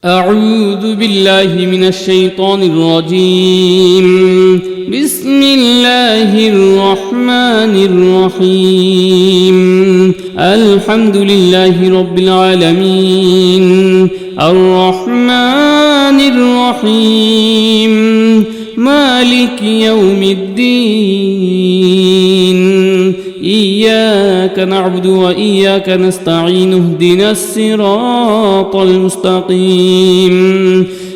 أعوذ بالله من الشيطان الرجيم. بسم الله الرحمن الرحيم. الحمد لله رب العالمين الرحمن الرحيم مالك يوم الدين إياك نعبد وإياك نستعين اهدنا الصراط المستقيم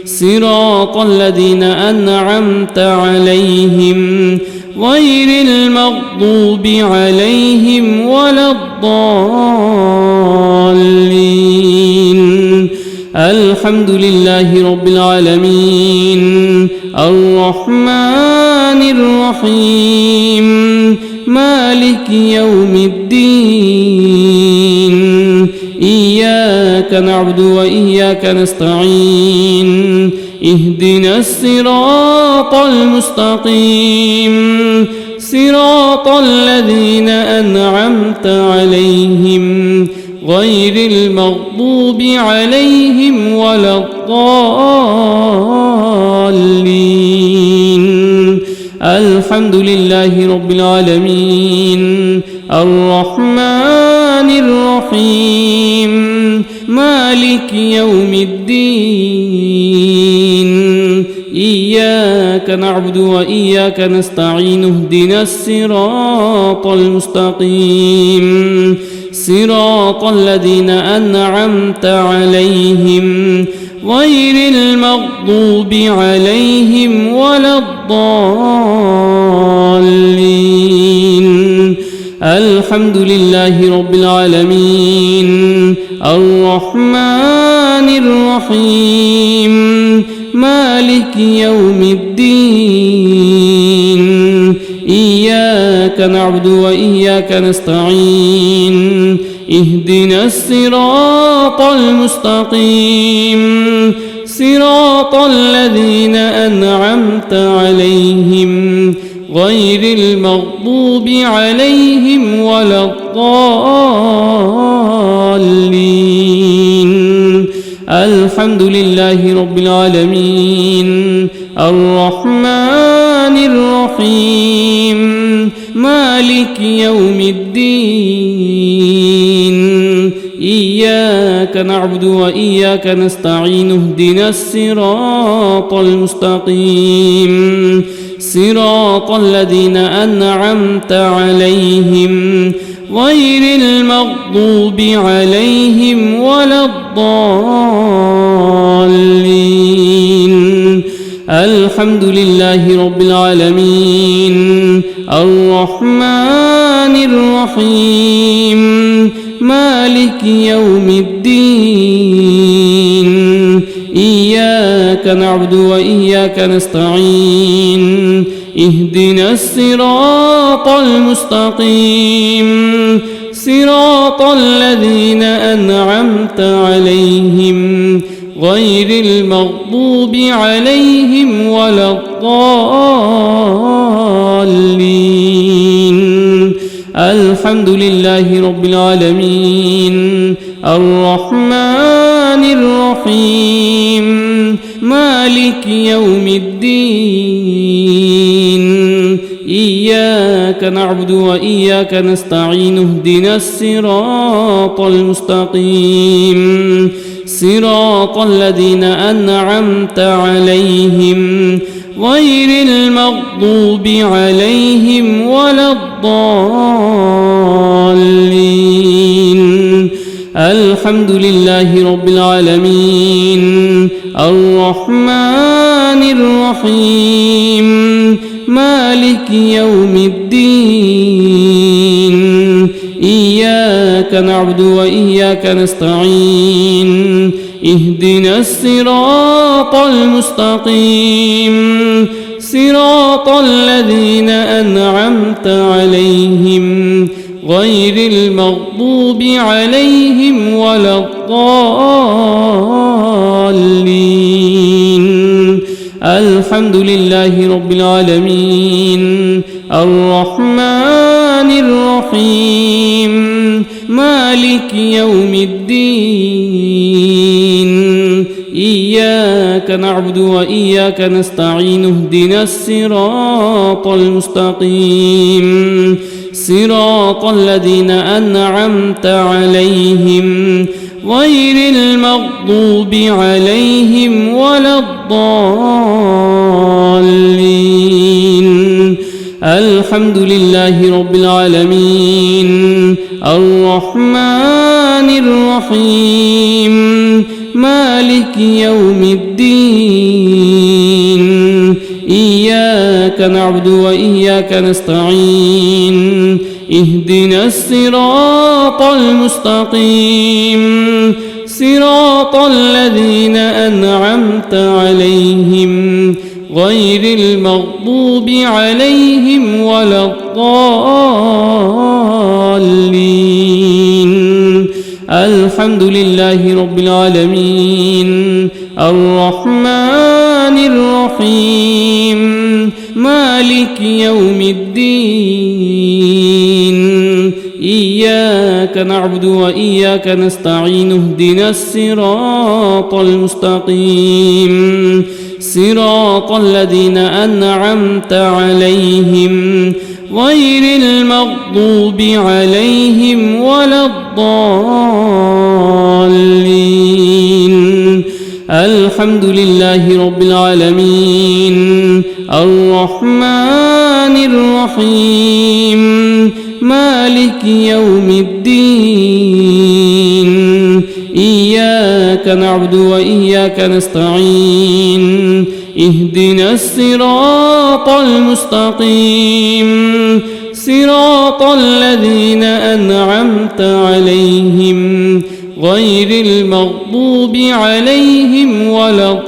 صراط الذين أنعمت عليهم غير المغضوب عليهم ولا الضالين. الحمد لله رب العالمين الرحمن الرحيم مالك يوم الدين إياك نعبد وإياك نستعين اهدنا الصراط المستقيم صراط الذين أنعمت عليهم غير المغضوب عليهم ولا الضالين. الحمد لله رب العالمين الرحمن الرحيم مالك يوم الدين إياك نعبد وإياك نستعين اهدنا الصراط المستقيم صراط الذين أنعمت عليهم غير المغضوب عليهم ولا الضالين. الحمد لله رب العالمين الرحمن الرحيم مالك يوم الدين إياك نعبد وإياك نستعين اهدنا الصراط المستقيم صراط الذين أنعمت عليهم غير المغضوب عليهم ولا الضالين. الحمد لله رب العالمين الرحمن الرحيم مالك يوم الدين إياك نعبد وإياك نستعين اهدنا الصراط المستقيم صراط الذين أنعمت عليهم غير المغضوب عليهم ولا الضالين. الحمد لله رب العالمين الرحمن الرحيم مالك يوم الدين إياك نعبد وإياك نستعين اهدنا الصراط المستقيم صراط الذين أنعمت عليهم غير المغضوب عليهم ولا الضالين. الحمد لله رب العالمين الرحمن الرحيم مالك يوم الدين إياك نعبد وإياك نستعين اهدنا الصراط المستقيم صراط الذين أنعمت عليهم غير المغضوب عليهم ولا الضالين. الحمد لله رب العالمين الرحمن الرحيم مالك يوم الدين إياك نعبد وإياك نستعين اهدنا الصراط المستقيم صراط الذين أنعمت عليهم غير المغضوب عليهم ولا الضالين. الحمد لله رب العالمين الرحمن الرحيم مالك يوم الدين إياك نعبد وإياك نستعين اهدنا الصراط المستقيم صراط الذين أنعمت عليهم غير المغضوب عليهم ولا الضالين الحمد لله رب العالمين الرحمن الرحيم مالك يوم الدين إياك نعبد وإياك نستعين اهدنا الصراط المستقيم صراط الذين أنعمت عليهم غير المغضوب عليهم ولا الضالين الحمد لله رب العالمين الرحمن الرحيم مالك يوم الدين إياك نعبد وإياك نستعين اهدنا الصراط المستقيم صراط الذين أنعمت عليهم غير المغضوب عليهم ولا الضالين الحمد لله رب العالمين الرحمن الرحيم مالك يوم الدين إياك نعبد وإياك نستعين اهدنا الصراط المستقيم صراط الذين أنعمت عليهم غير المغضوب عليهم ولا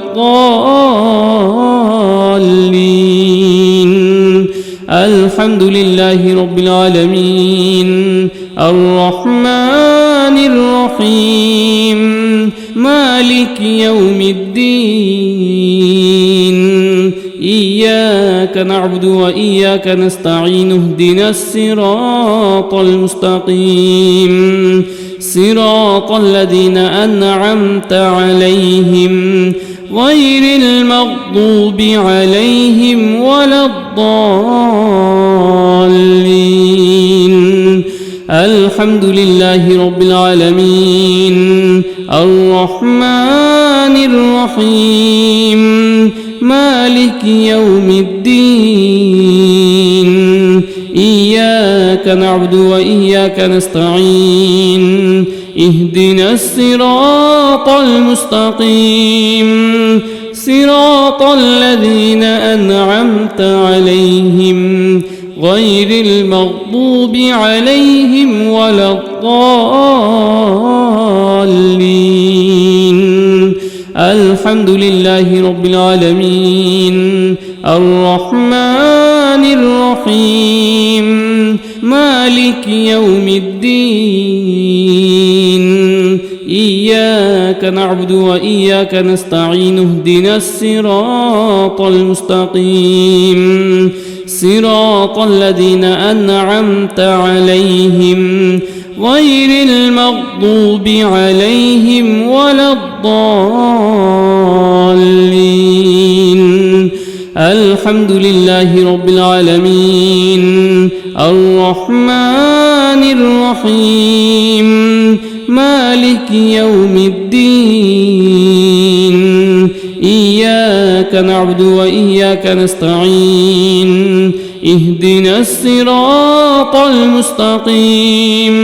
الضالين الحمد لله رب العالمين الرحمن الرحيم مالك يوم الدين إياك نعبد وإياك نستعين اهدنا الصراط المستقيم صراط الذين أنعمت عليهم غير المغضوب عليهم ولا الضالين الحمد لله رب العالمين الرحمن الرحيم مالك يوم الدين إياك نعبد وإياك نستعين اهدنا الصراط المستقيم صراط الذين أنعمت عليهم غير المغضوب عليهم ولا الضالين الحمد لله رب العالمين الرحمن الرحيم مالك يوم الدين إياك نعبد وإياك نستعين اهدنا الصراط المستقيم صراط الذين أنعمت عليهم غير المغضوب عليهم ولا الضالين الحمد لله رب العالمين الرحمن الرحيم مالك يوم الدين إياك نعبد وإياك نستعين اهدنا الصراط المستقيم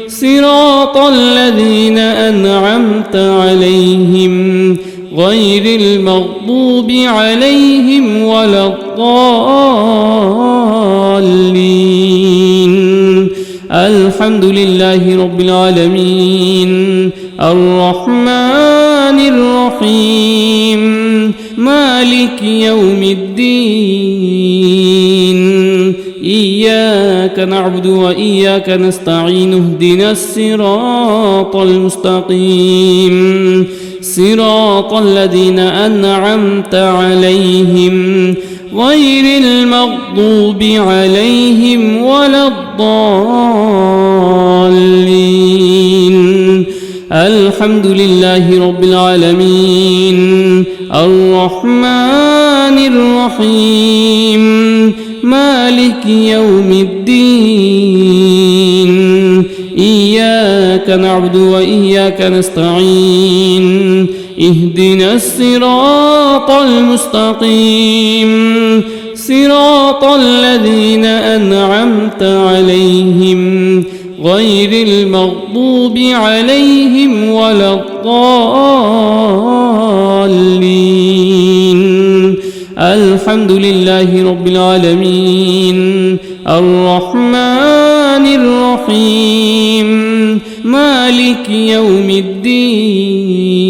صراط الذين أنعمت عليهم غير المغضوب عليهم ولا الضالين الحمد لله رب العالمين الرحمن الرحيم مالك يوم الدين إياك نعبد وإياك نستعين اهدنا الصراط المستقيم صراط الذين أنعمت عليهم غير المغضوب عليهم ولا الضالين الحمد لله رب العالمين الرحمن الرحيم مالك يوم الدين إياك نعبد وإياك نستعين اهدنا الصراط المستقيم صراط الذين أنعمت عليهم غير المغضوب عليهم ولا الضالين الحمد لله رب العالمين الرحمن الرحيم مالك يوم الدين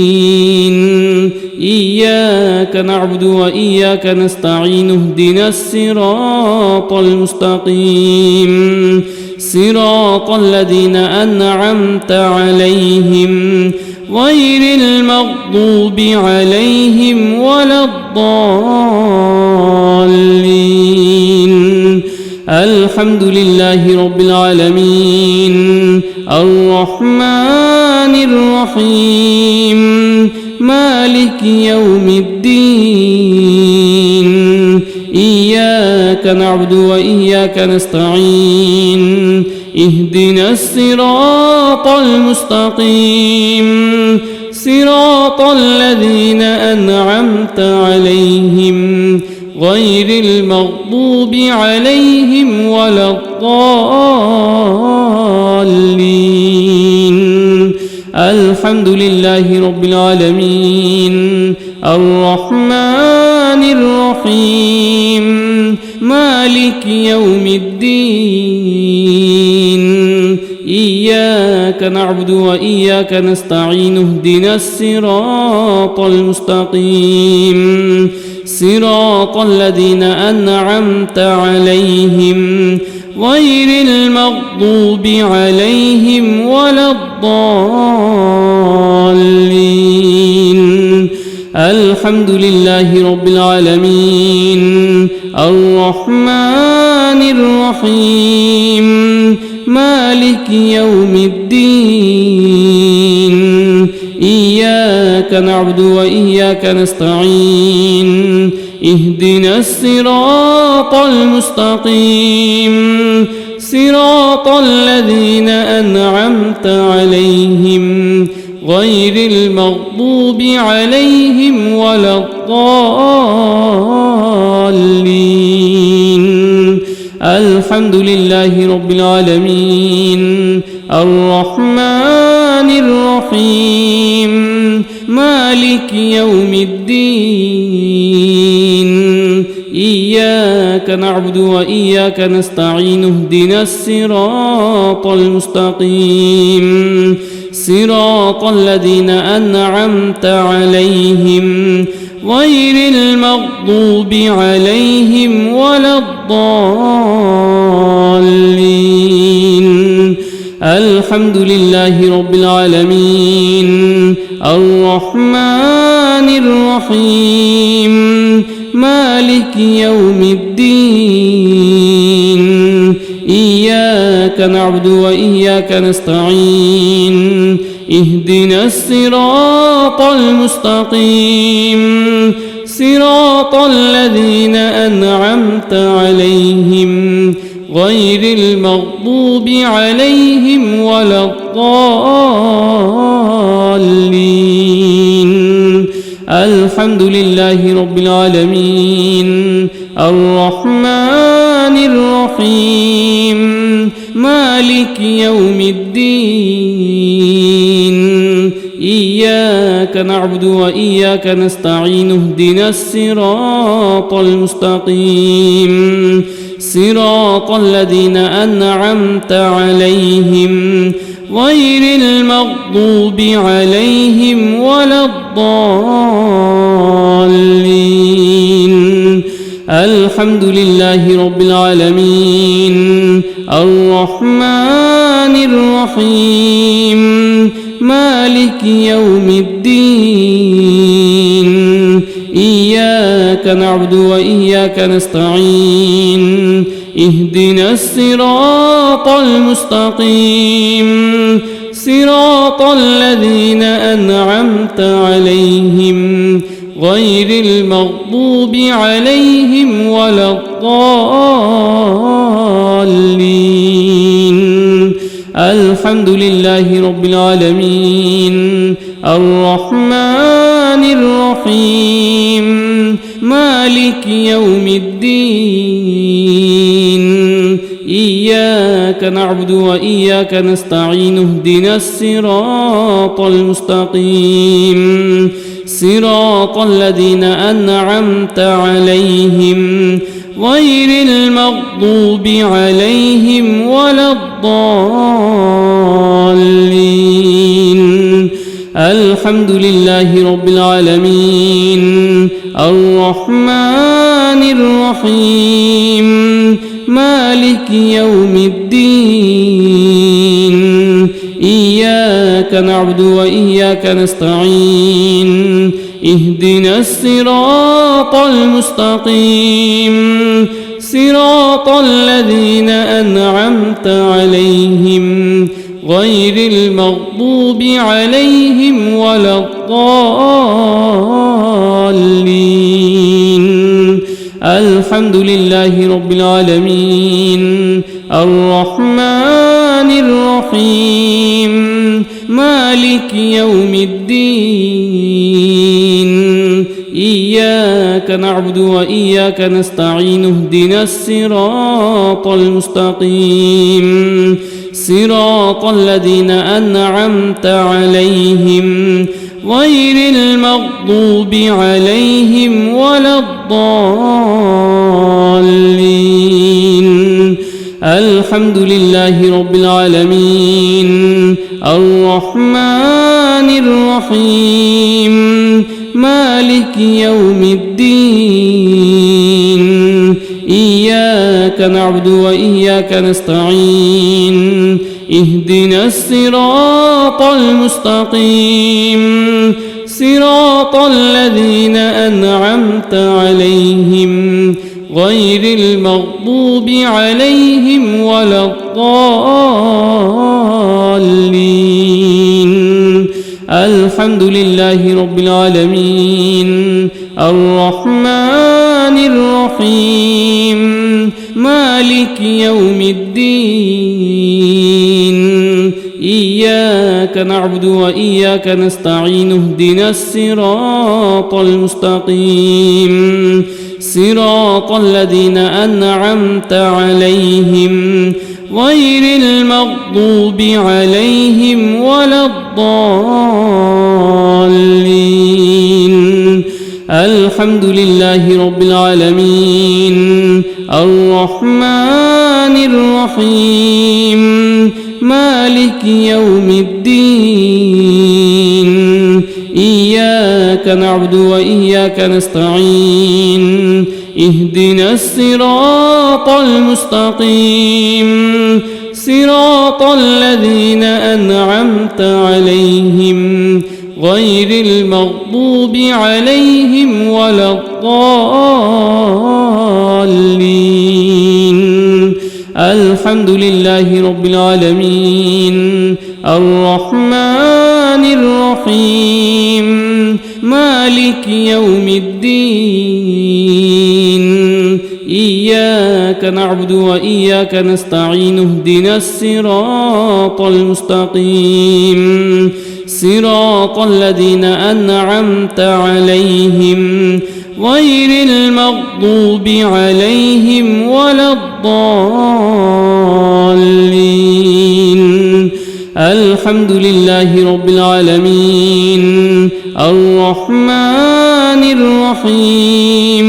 إياك نعبد وإياك نستعين اهدنا الصراط المستقيم صراط الذين أنعمت عليهم غير المغضوب عليهم ولا الضالين الحمد لله رب العالمين الرحمن الرحيم مالك يوم الدين إياك نعبد وإياك نستعين اهدنا الصراط المستقيم صراط الذين أنعمت عليهم غير المغضوب عليهم ولا الضالين الحمد لله رب العالمين الرحمن الرحيم مالك يوم الدين إياك نعبد وإياك نستعين اهدنا الصراط المستقيم صراط الذين أنعمت عليهم غير المغضوب عليهم ولا الضالين الحمد لله رب العالمين الرحمن الرحيم مالك يوم الدين إياك نعبد وإياك نستعين اهدنا الصراط المستقيم صراط الذين أنعمت عليهم غير المغضوب عليهم ولا الضالين الحمد لله رب العالمين الرحمن الرحيم مالك يوم الدين إياك نعبد وإياك نستعين اهدنا الصراط المستقيم صراط الذين أنعمت عليهم غير المغضوب عليهم ولا الضالين الحمد لله رب العالمين الرحمن الرحيم مالك يوم الدين إياك نعبد وإياك نستعين اهدنا الصراط المستقيم صراط الذين أنعمت عليهم غير المغضوب عليهم ولا الضالين الحمد لله رب العالمين الرحمن الرحيم مالك يوم الدين إياك نعبد وإياك نستعين اهدنا الصراط المستقيم صراط الذين أنعمت عليهم غير المغضوب عليهم ولا الضالين الحمد لله رب العالمين الرحمن الرحيم مالك يوم الدين إياك نعبد وإياك نستعين اهدنا الصراط المستقيم صراط الذين أنعمت عليهم غير المغضوب عليهم ولا الضالين. الحمد لله رب العالمين الرحمن الرحيم مالك يوم الدين إياك نعبد وإياك نستعين اهدنا الصراط المستقيم صراط الذين أنعمت عليهم غير المغضوب عليهم ولا الضالين. الحمد لله رب العالمين الرحمن الرحيم مالك يوم الدين إياك نعبد وإياك نستعين اهدنا الصراط المستقيم صراط الذين أنعمت عليهم غير المغضوب عليهم ولا الضالين. الحمد لله رب العالمين الرحمن الرحيم مالك يوم الدين إياك نعبد وإياك نستعين اهدنا الصراط المستقيم صراط الذين أنعمت عليهم غير المغضوب عليهم ولا الضالين. الحمد لله رب العالمين الرحمن الرحيم مالك يوم الدين إياك نعبد وإياك نستعين اهدنا الصراط المستقيم صراط الذين أنعمت عليهم غير المغضوب عليهم ولا الضالين. الحمد لله رب العالمين الرحمن الرحيم مالك يوم الدين إياك نعبد وإياك نستعين اهدنا الصراط المستقيم صراط الذين أنعمت عليهم غير المغضوب عليهم ولا الضالين. الحمد لله رب العالمين الرحمن الرحيم مالك يوم الدين إياك نعبد وإياك نستعين اهدنا الصراط المستقيم صراط الذين أنعمت عليهم غير المغضوب عليهم ولا الضالين. الحمد لله رب العالمين الرحمن الرحيم مالك يوم الدين إياك نعبد وإياك نستعين اهدنا الصراط المستقيم صراط الذين أنعمت عليهم غير المغضوب عليهم ولا الضالين. الحمد لله رب العالمين الرحمن الرحيم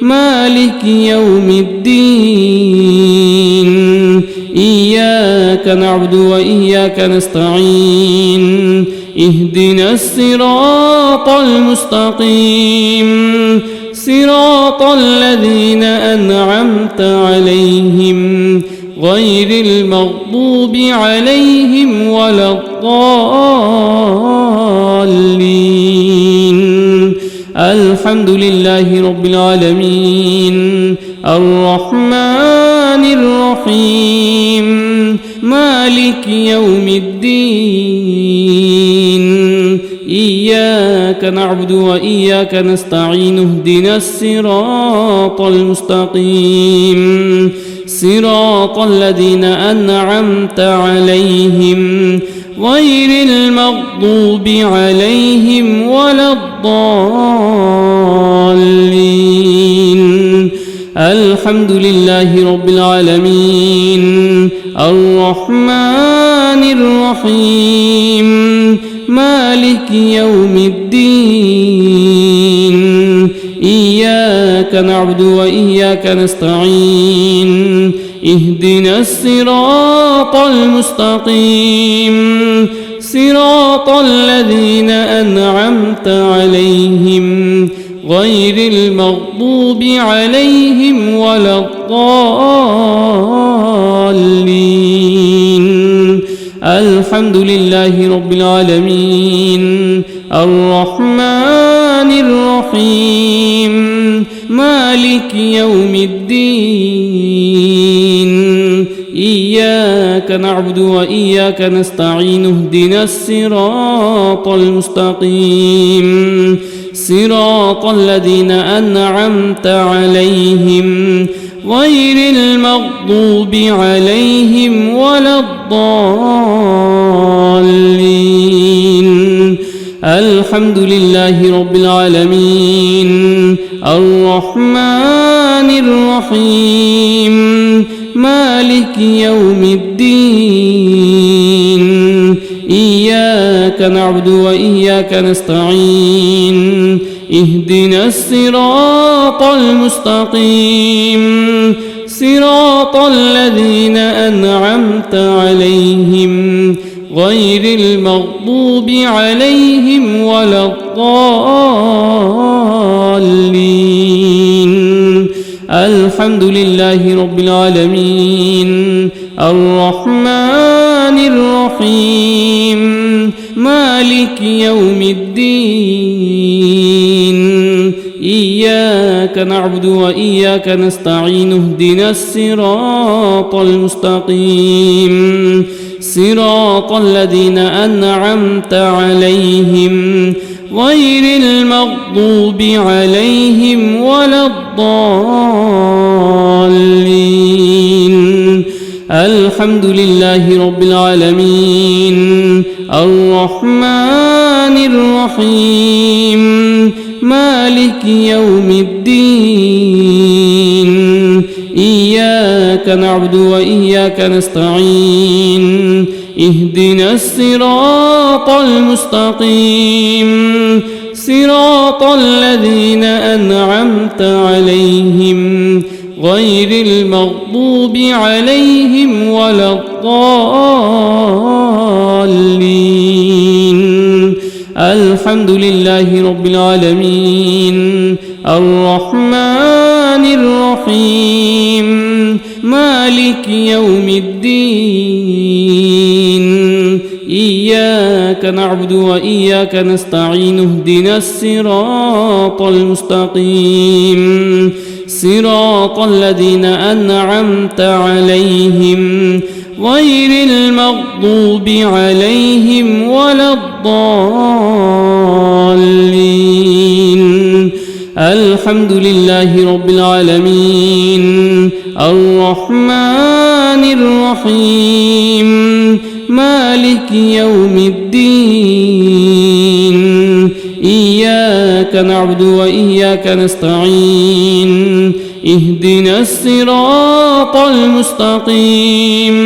مالك يوم الدين إياك نعبد وإياك نستعين اهدنا الصراط المستقيم صراط الذين أنعمت عليهم غير المغضوب عليهم ولا الضالين. الحمد لله رب العالمين الرحمن الرحيم مالك يوم الدين إياك نعبد وإياك نستعين اهدنا الصراط المستقيم صراط الذين أنعمت عليهم غير المغضوب عليهم ولا الضالين الحمد لله رب العالمين الرحمن الرحيم مالك يوم الدين إياك نعبد وإياك نستعين اهدنا الصراط المستقيم صراط الذين أنعمت عليهم غير المغضوب عليهم ولا الضالين الحمد لله رب العالمين الرحمن الرحيم مالك يوم الدين إياك نعبد وإياك نستعين اهدنا الصراط المستقيم صراط الذين أنعمت عليهم غير المغضوب عليهم ولا الضالين الحمد لله رب العالمين الرحمن الرحيم مالك يوم الدين إياك نعبد وإياك نستعين اهدنا الصراط المستقيم صراط الذين أنعمت عليهم غير المغضوب عليهم ولا الضالين الحمد لله رب العالمين الرحمن الرحيم مالك يوم الدين إياك نعبد وإياك نستعين اهدنا الصراط المستقيم صراط الذين أنعمت عليهم غير المغضوب عليهم ولا الضالين الحمد لله رب العالمين الرحمن الرحيم مالك يوم الدين إياك نعبد وإياك نستعين اهدنا الصراط المستقيم صراط الذين أنعمت عليهم غير المغضوب عليهم ولا الضالين الحمد لله رب العالمين الرحمن الرحيم مالك يوم الدين إياك نعبد وإياك نستعين اهدنا الصراط المستقيم صراط الذين أنعمت عليهم غير المغضوب عليهم ولا الضالين الحمد لله رب العالمين الرحمن الرحيم مالك يوم الدين إياك نعبد وإياك نستعين اهدنا الصراط المستقيم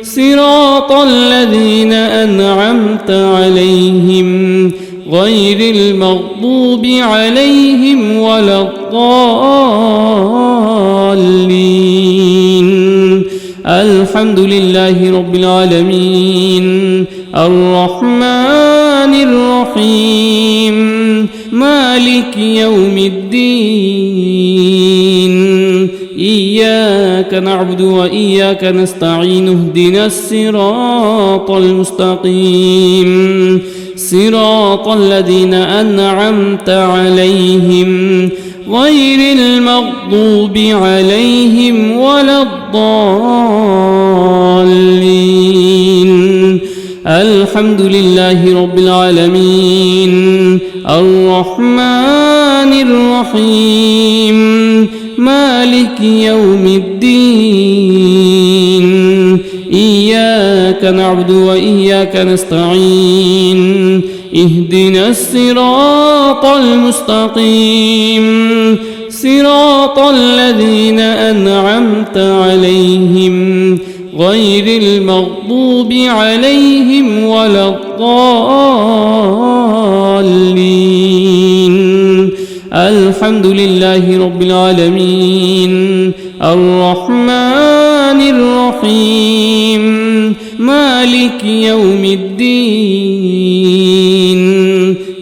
صراط الذين أنعمت عليهم غير المغضوب عليهم ولا الضالين الحمد لله رب العالمين الرحمن الرحيم مالك يوم الدين إياك نعبد وإياك نستعين اهدنا الصراط المستقيم صراط الذين أنعمت عليهم غير المغضوب عليهم ولا الضالين الحمد لله رب العالمين الرحمن الرحيم مالك يوم الدين إياك نعبد وإياك نستعين اهدنا الصراط المستقيم صراط الذين أنعمت عليهم غير المغضوب عليهم ولا الضالين الحمد لله رب العالمين الرحمن الرحيم مالك يوم الدين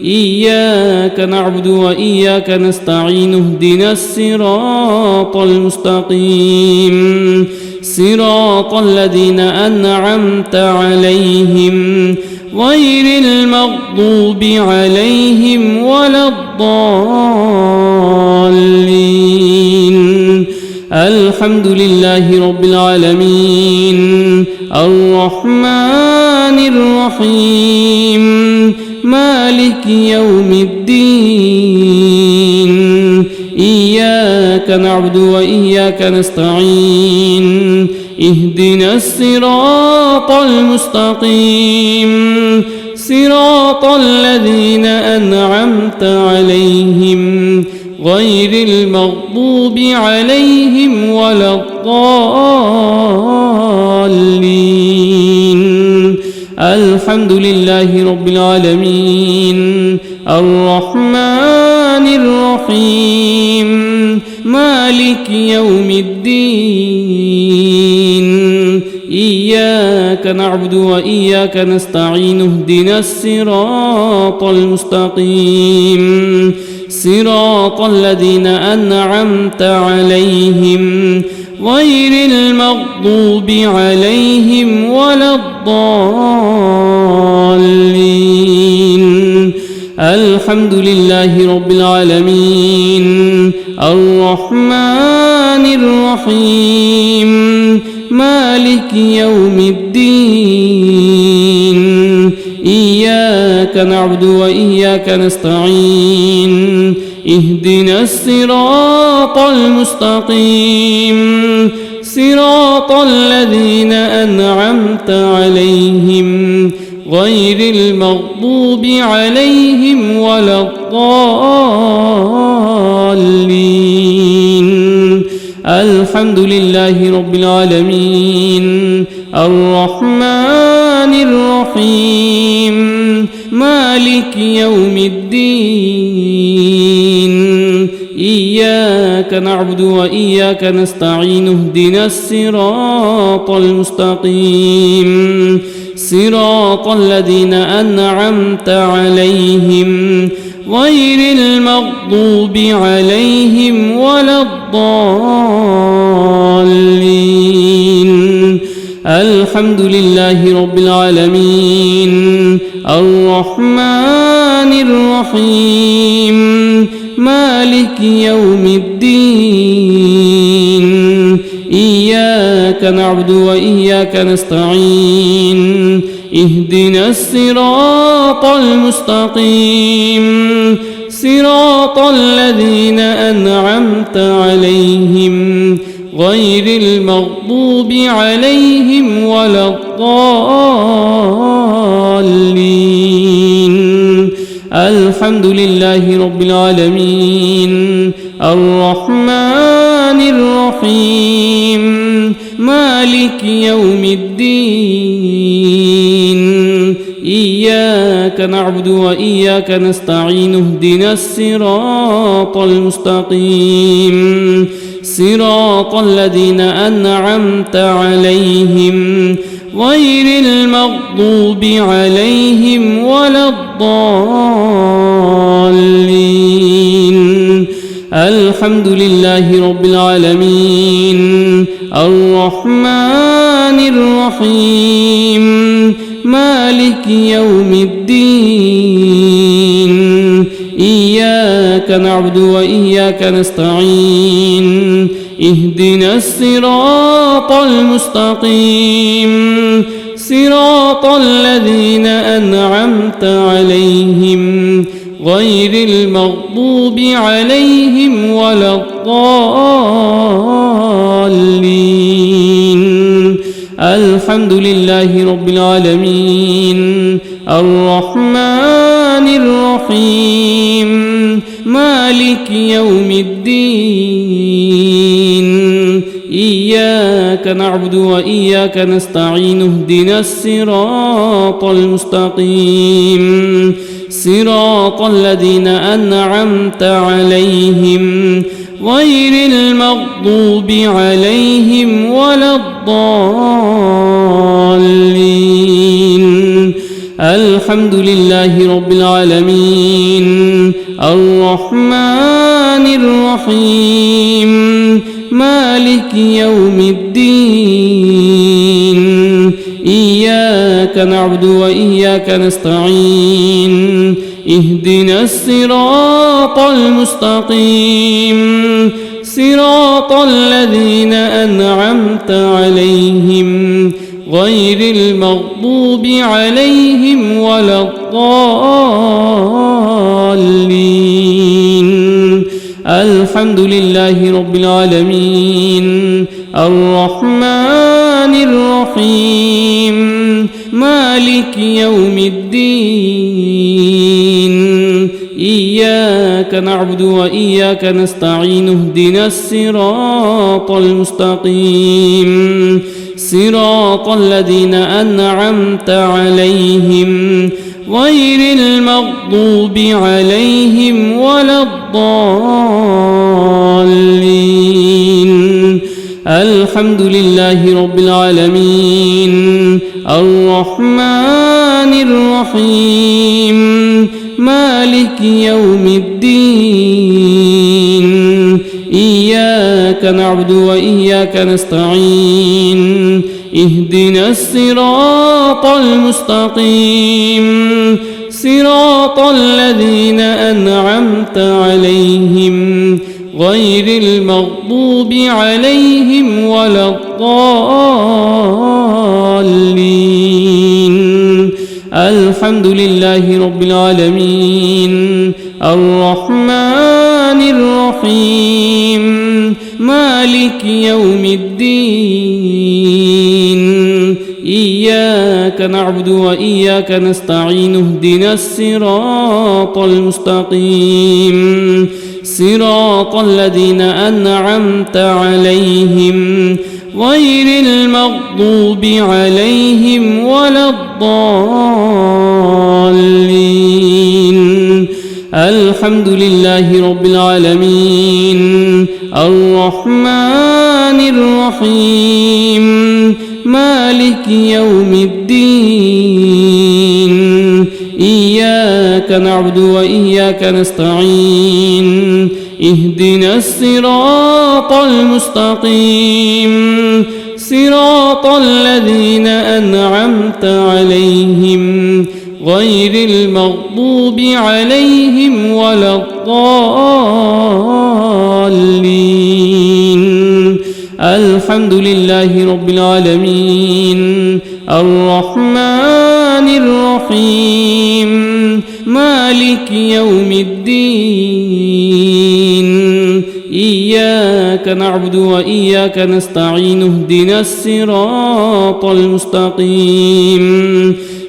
إياك نعبد وإياك نستعين اهدنا الصراط المستقيم صراط الذين أنعمت عليهم غير المغضوب عليهم ولا الضالين الحمد لله رب العالمين الرحمن الرحيم مالك يوم الدين إياك نعبد وإياك نستعين اهدنا الصراط المستقيم صراط الذين أنعمت عليهم غير المغضوب عليهم ولا الضالين الحمد لله رب العالمين الرحمن الرحيم مالك يوم الدين إياك نعبد وإياك نستعين اهدنا الصراط المستقيم صراط الذين أنعمت عليهم غير المغضوب عليهم ولا الضالين الحمد لله رب العالمين الرحمن الرحيم مالك يوم الدين إياك نعبد وإياك نستعين اهدنا الصراط المستقيم صراط الذين أنعمت عليهم غير المغضوب عليهم ولا الضالين الحمد لله رب العالمين الرحمن الرحيم مالك يوم الدين إياك نعبد وإياك نستعين اهدنا الصراط المستقيم صراط الذين أنعمت عليهم غير المغضوب عليهم ولا الضالين الحمد لله رب العالمين الرحمن الرحيم مالك يوم الدين إياك نعبد وإياك نستعين اهدنا الصراط المستقيم صراط الذين أنعمت عليهم غير المغضوب عليهم ولا الضالين الحمد لله رب العالمين الرحمن الرحيم مالك يوم الدين إياك نعبد وإياك نستعين اهدنا الصراط المستقيم صراط الذين أنعمت عليهم غير المغضوب عليهم ولا الضالين الحمد لله رب العالمين الرحمن الرحيم مالك يوم الدين إياك إياك نعبد وإياك نستعين اهدنا الصراط المستقيم صراط الذين أنعمت عليهم غير المغضوب عليهم ولا الضالين. الحمد لله رب العالمين الرحمن الرحيم مالك يوم الدين إياك نعبد وإياك نستعين اهدنا الصراط المستقيم صراط الذين أنعمت عليهم غير المغضوب عليهم ولا الضالين. الحمد لله رب العالمين الرحمن الرحيم مالك يوم الدين إياك نعبد وإياك نستعين اهدنا الصراط المستقيم صراط الذين أنعمت عليهم غير المغضوب عليهم ولا الضالين. الحمد لله رب العالمين الرحمن الرحيم مالك يوم الدين إياك نعبد وإياك نستعين اهدنا الصراط المستقيم صراط الذين أنعمت عليهم غير المغضوب عليهم ولا الضالين. الحمد لله رب العالمين الرحمن الرحيم مالك يوم الدين إياك نعبد وإياك نستعين اهدنا الصراط المستقيم صراط الذين أنعمت عليهم غير المغضوب عليهم ولا الضالين. الحمد لله رب العالمين الرحمن الرحيم مالك يوم الدين إياك نعبد وإياك نستعين اهدنا الصراط المستقيم صراط الذين أنعمت عليهم غير المغضوب عليهم ولا الضالين. الحمد لله رب العالمين الرحمن الرحيم مالك يوم الدين إياك نعبد وإياك نستعين اهدنا الصراط المستقيم صراط الذين أنعمت عليهم غير المغضوب عليهم ولا الضالين. الحمد لله رب العالمين الرحمن الرحيم مالك يوم الدين إياك نعبد وإياك نستعين اهدنا الصراط المستقيم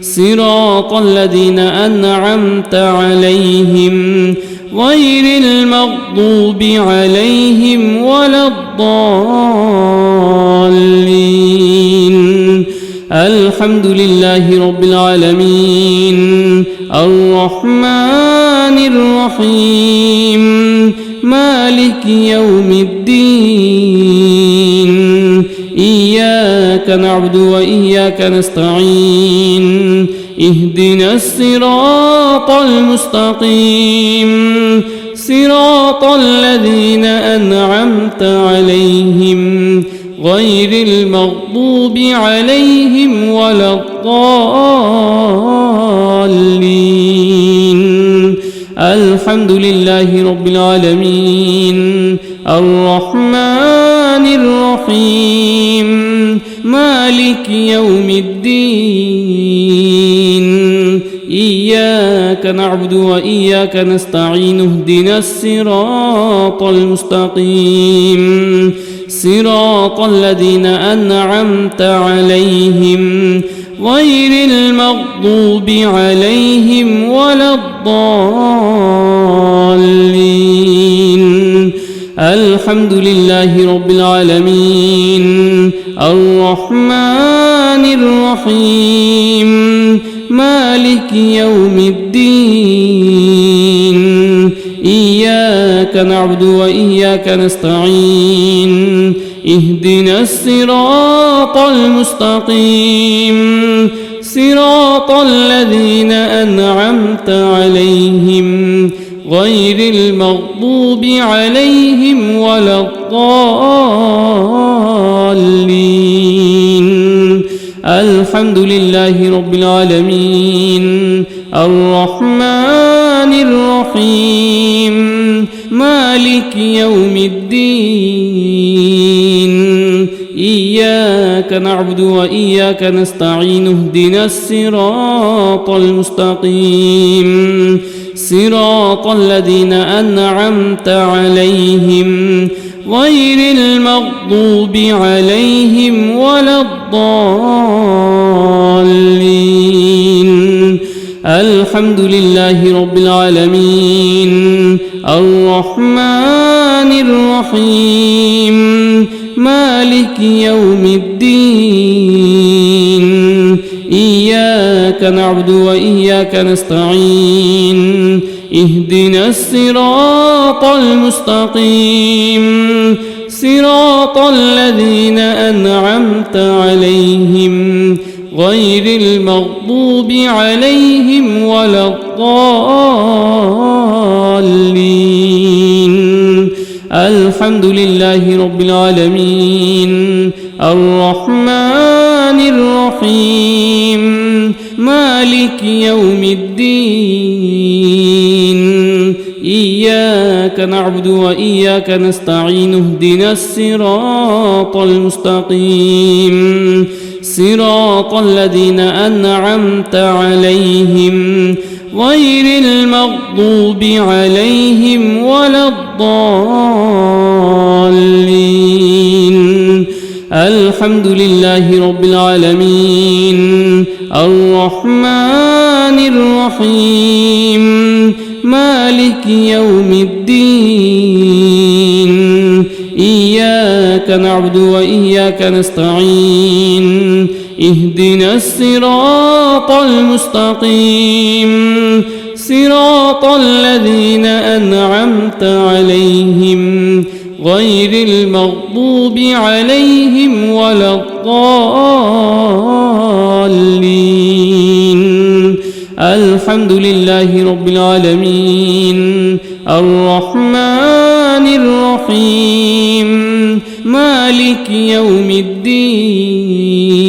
صراط الذين أنعمت عليهم غير المغضوب عليهم ولا الضالين. الحمد لله رب العالمين الرحمن الرحيم مالك يوم الدين إياك نعبد وإياك نستعين اهدنا الصراط المستقيم صراط الذين أنعمت عليهم غير المغضوب عليهم ولا الضالين. الحمد لله رب العالمين الرحمن الرحيم مالك يوم الدين إياك نعبد وإياك نستعين اهدنا الصراط المستقيم صراط الذين أنعمت عليهم غير المغضوب عليهم ولا الضالين الحمد لله رب العالمين الرحمن الرحيم مالك يوم الدين إياك نعبد وإياك نستعين اهدنا الصراط المستقيم صراط الذين أنعمت عليهم غير المغضوب عليهم ولا الضالين الحمد لله رب العالمين الرحمن الرحيم مالك يوم الدين إياك نعبد وإياك نستعين اهدنا الصراط المستقيم صراط الذين أنعمت عليهم غير المغضوب عليهم ولا الضالين الحمد لله رب العالمين الرحمن الرحيم مالك يوم الدين إياك نعبد وإياك نستعين اهدنا الصراط المستقيم صراط الذين أنعمت عليهم غير المغضوب عليهم ولا الضالين الحمد لله رب العالمين الرحمن الرحيم مالك يوم الدين إياك نعبد وإياك نستعين اهدنا الصراط المستقيم صراط الذين أنعمت عليهم غير المغضوب عليهم ولا الضالين الحمد لله رب العالمين الرحمن الرحيم مالك يوم الدين إياك نعبد وإياك نستعين اهدنا الصراط المستقيم صراط الذين أنعمت عليهم غير المغضوب عليهم ولا الضالين الحمد لله رب العالمين الرحمن الرحيم مالك يوم الدين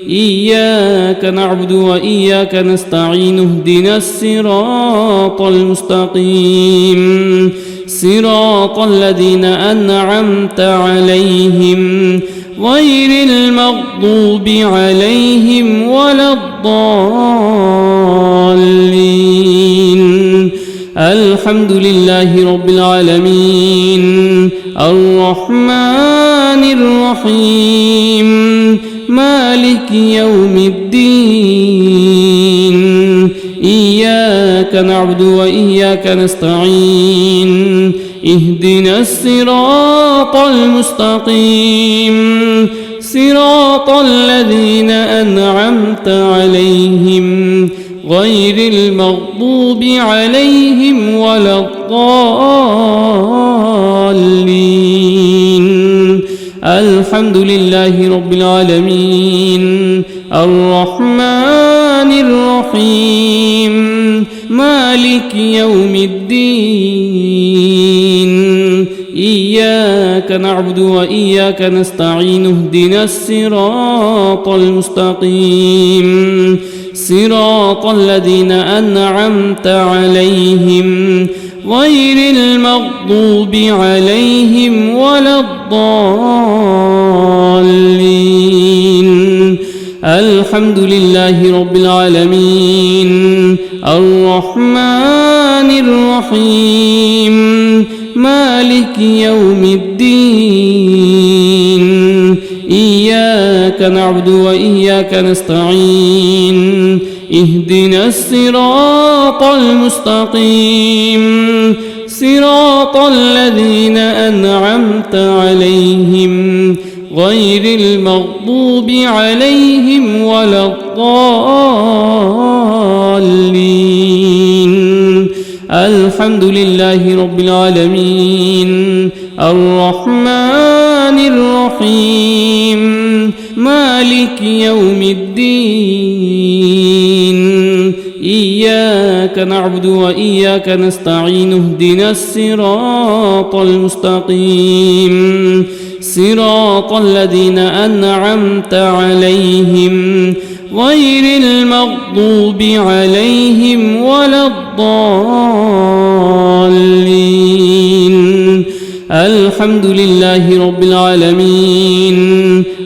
إياك نعبد وإياك نستعين اهدنا الصراط المستقيم صراط الذين أنعمت عليهم غير المغضوب عليهم ولا الضالين الحمد لله رب العالمين الرحمن الرحيم مالك يوم الدين إياك نعبد وإياك نستعين اهدنا الصراط المستقيم صراط الذين أنعمت عليهم غير المغضوب عليهم ولا الضالين الحمد لله رب العالمين الرحمن الرحيم مالك يوم الدين إياك نعبد وإياك نستعين اهدنا الصراط المستقيم صراط الذين أنعمت عليهم غير المغضوب عليهم ولا الضالين. الحمد لله رب العالمين الرحمن الرحيم مالك يوم الدين إياك نعبد وإياك نستعين اهدنا الصراط المستقيم صراط الذين أنعمت عليهم غير المغضوب عليهم ولا الضالين. الحمد لله رب العالمين الرحمن الرحيم مالك يوم الدين إياك نعبد وإياك نستعين اهدنا الصراط المستقيم صراط الذين أنعمت عليهم غير المغضوب عليهم ولا الضالين. الحمد لله رب العالمين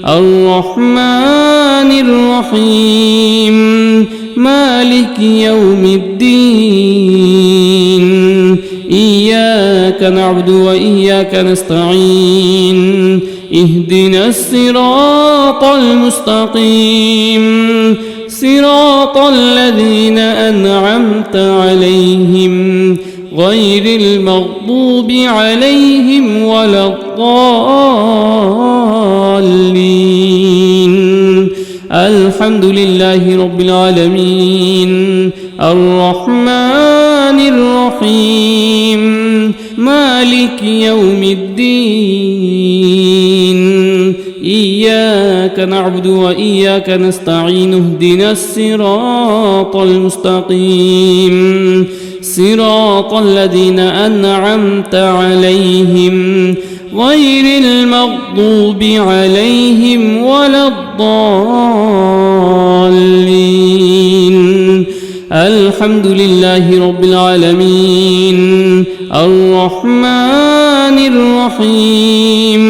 الرحمن الرحيم مالك يوم الدين إياك نعبد وإياك نستعين اهدنا الصراط المستقيم صراط الذين أنعمت عليهم غير المغضوب عليهم ولا الضالين. الحمد لله رب العالمين الرحمن الرحيم مالك يوم الدين إياك نعبد وإياك نستعين اهدنا الصراط المستقيم صراط الذين أنعمت عليهم غير المغضوب عليهم ولا الضالين. الحمد لله رب العالمين الرحمن الرحيم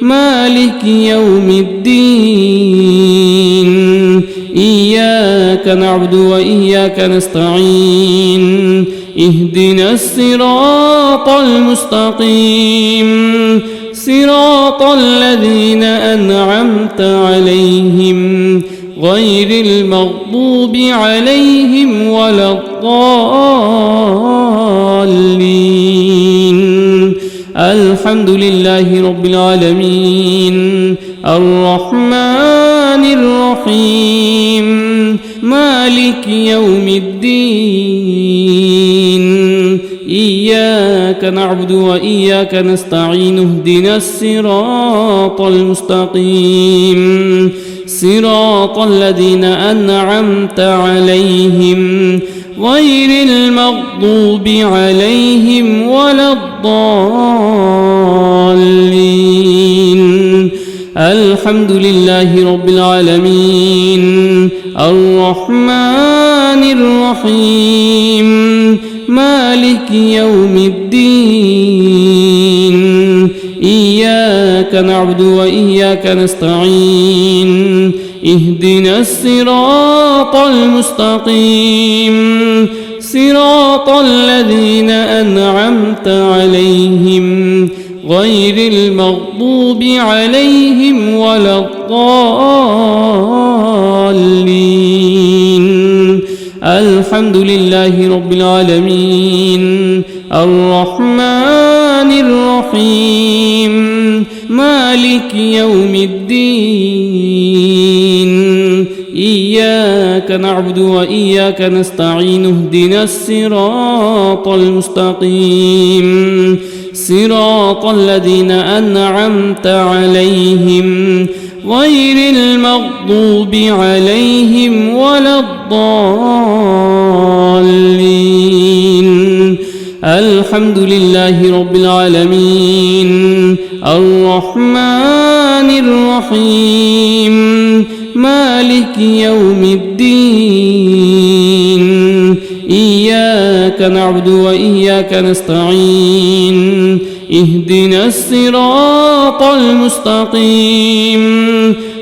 مالك يوم الدين إياك نعبد وإياك نستعين اهدنا الصراط المستقيم صراط الذين أنعمت عليهم غير المغضوب عليهم ولا الضالين. الحمد لله رب العالمين الرحمن الرحيم مالك يوم الدين إياك نعبد وإياك نستعين اهدنا الصراط المستقيم صراط الذين أنعمت عليهم غير المغضوب عليهم ولا الضالين. الحمد لله رب العالمين الرحمن الرحيم مالك يوم الدين إياك نعبد وإياك نستعين اهدنا الصراط المستقيم صراط الذين أنعمت عليهم غير المغضوب عليهم ولا الضالين. الحمد لله رب العالمين الرحمن الرحيم مالك يوم الدين إياك نعبد وإياك نستعين اهدنا الصراط المستقيم صراط الذين أنعمت عليهم غير المغضوب عليهم ولا الضالين. الحمد لله رب العالمين الرحمن الرحيم مالك يوم الدين إياك نعبد وإياك نستعين اهدنا الصراط المستقيم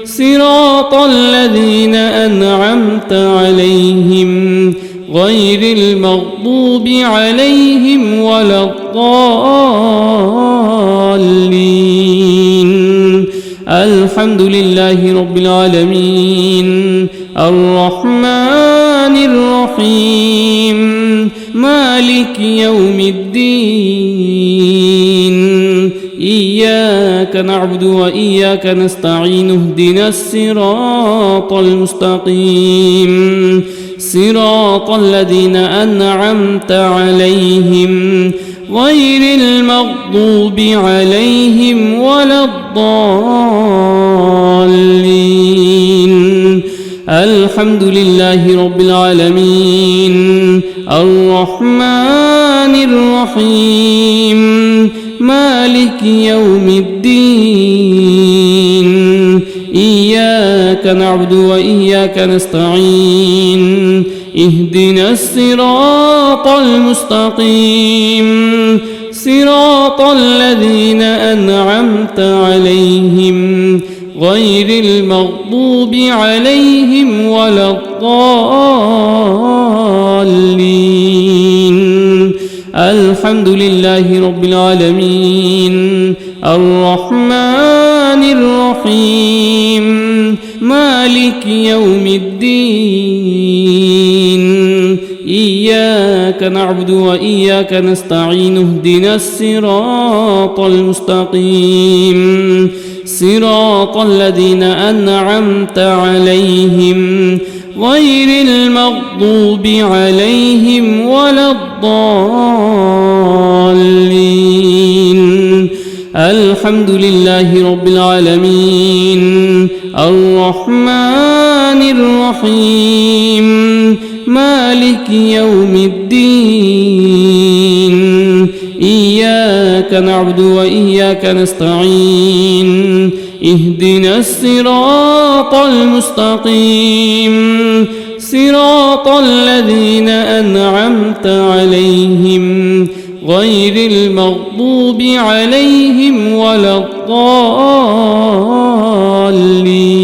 صراط الذين أنعمت عليهم غير المغضوب عليهم ولا الضالين الحمد لله رب العالمين الرحمن الرحيم مالك يوم الدين إياك نعبد وإياك نستعين اهدنا الصراط المستقيم صراط الذين أنعمت عليهم غير المغضوب عليهم ولا الضالين الحمد لله رب العالمين الرحمن الرحيم مالك يوم الدين إياك نعبد وإياك نستعين اهدنا الصراط المستقيم صراط الذين أنعمت عليهم غير المغضوب عليهم ولا الضالين الحمد لله رب العالمين الرحمن الرحيم مالك يوم الدين إياك نعبد وإياك نستعين اهدنا الصراط المستقيم صراط الذين أنعمت عليهم غير المغضوب عليهم ولا الضالين الحمد لله رب العالمين الرحمن الرحيم مالك يوم الدين إياك نعبد وإياك نستعين اهدنا الصراط المستقيم صراط الذين أنعمت عليهم غير المغضوب عليهم ولا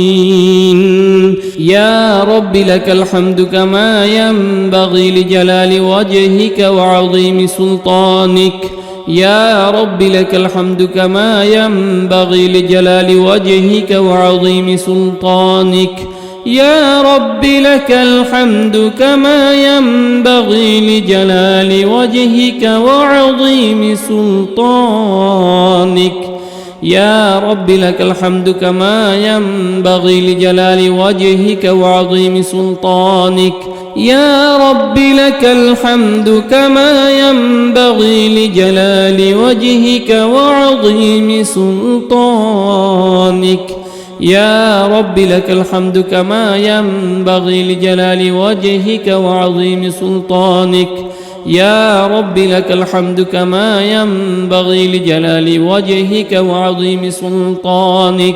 الضالين يا رب لك الحمد كما ينبغي لجلال وجهك وعظيم سلطانك يا رب لك الحمد كما ينبغي لجلال وجهك وعظيم سلطانك يا رب لك الحمد كما ينبغي لجلال وجهك وعظيم سلطانك يا رب لك الحمد كما ينبغي لجلال وجهك وعظيم سلطانك يا رب لك الحمد كما ينبغي لجلال وجهك وعظيم سلطانك يا رب لك الحمد كما ينبغي لجلال وجهك وعظيم سلطانك يا رب لك الحمد كما ينبغي لجلال وجهك وعظيم سلطانك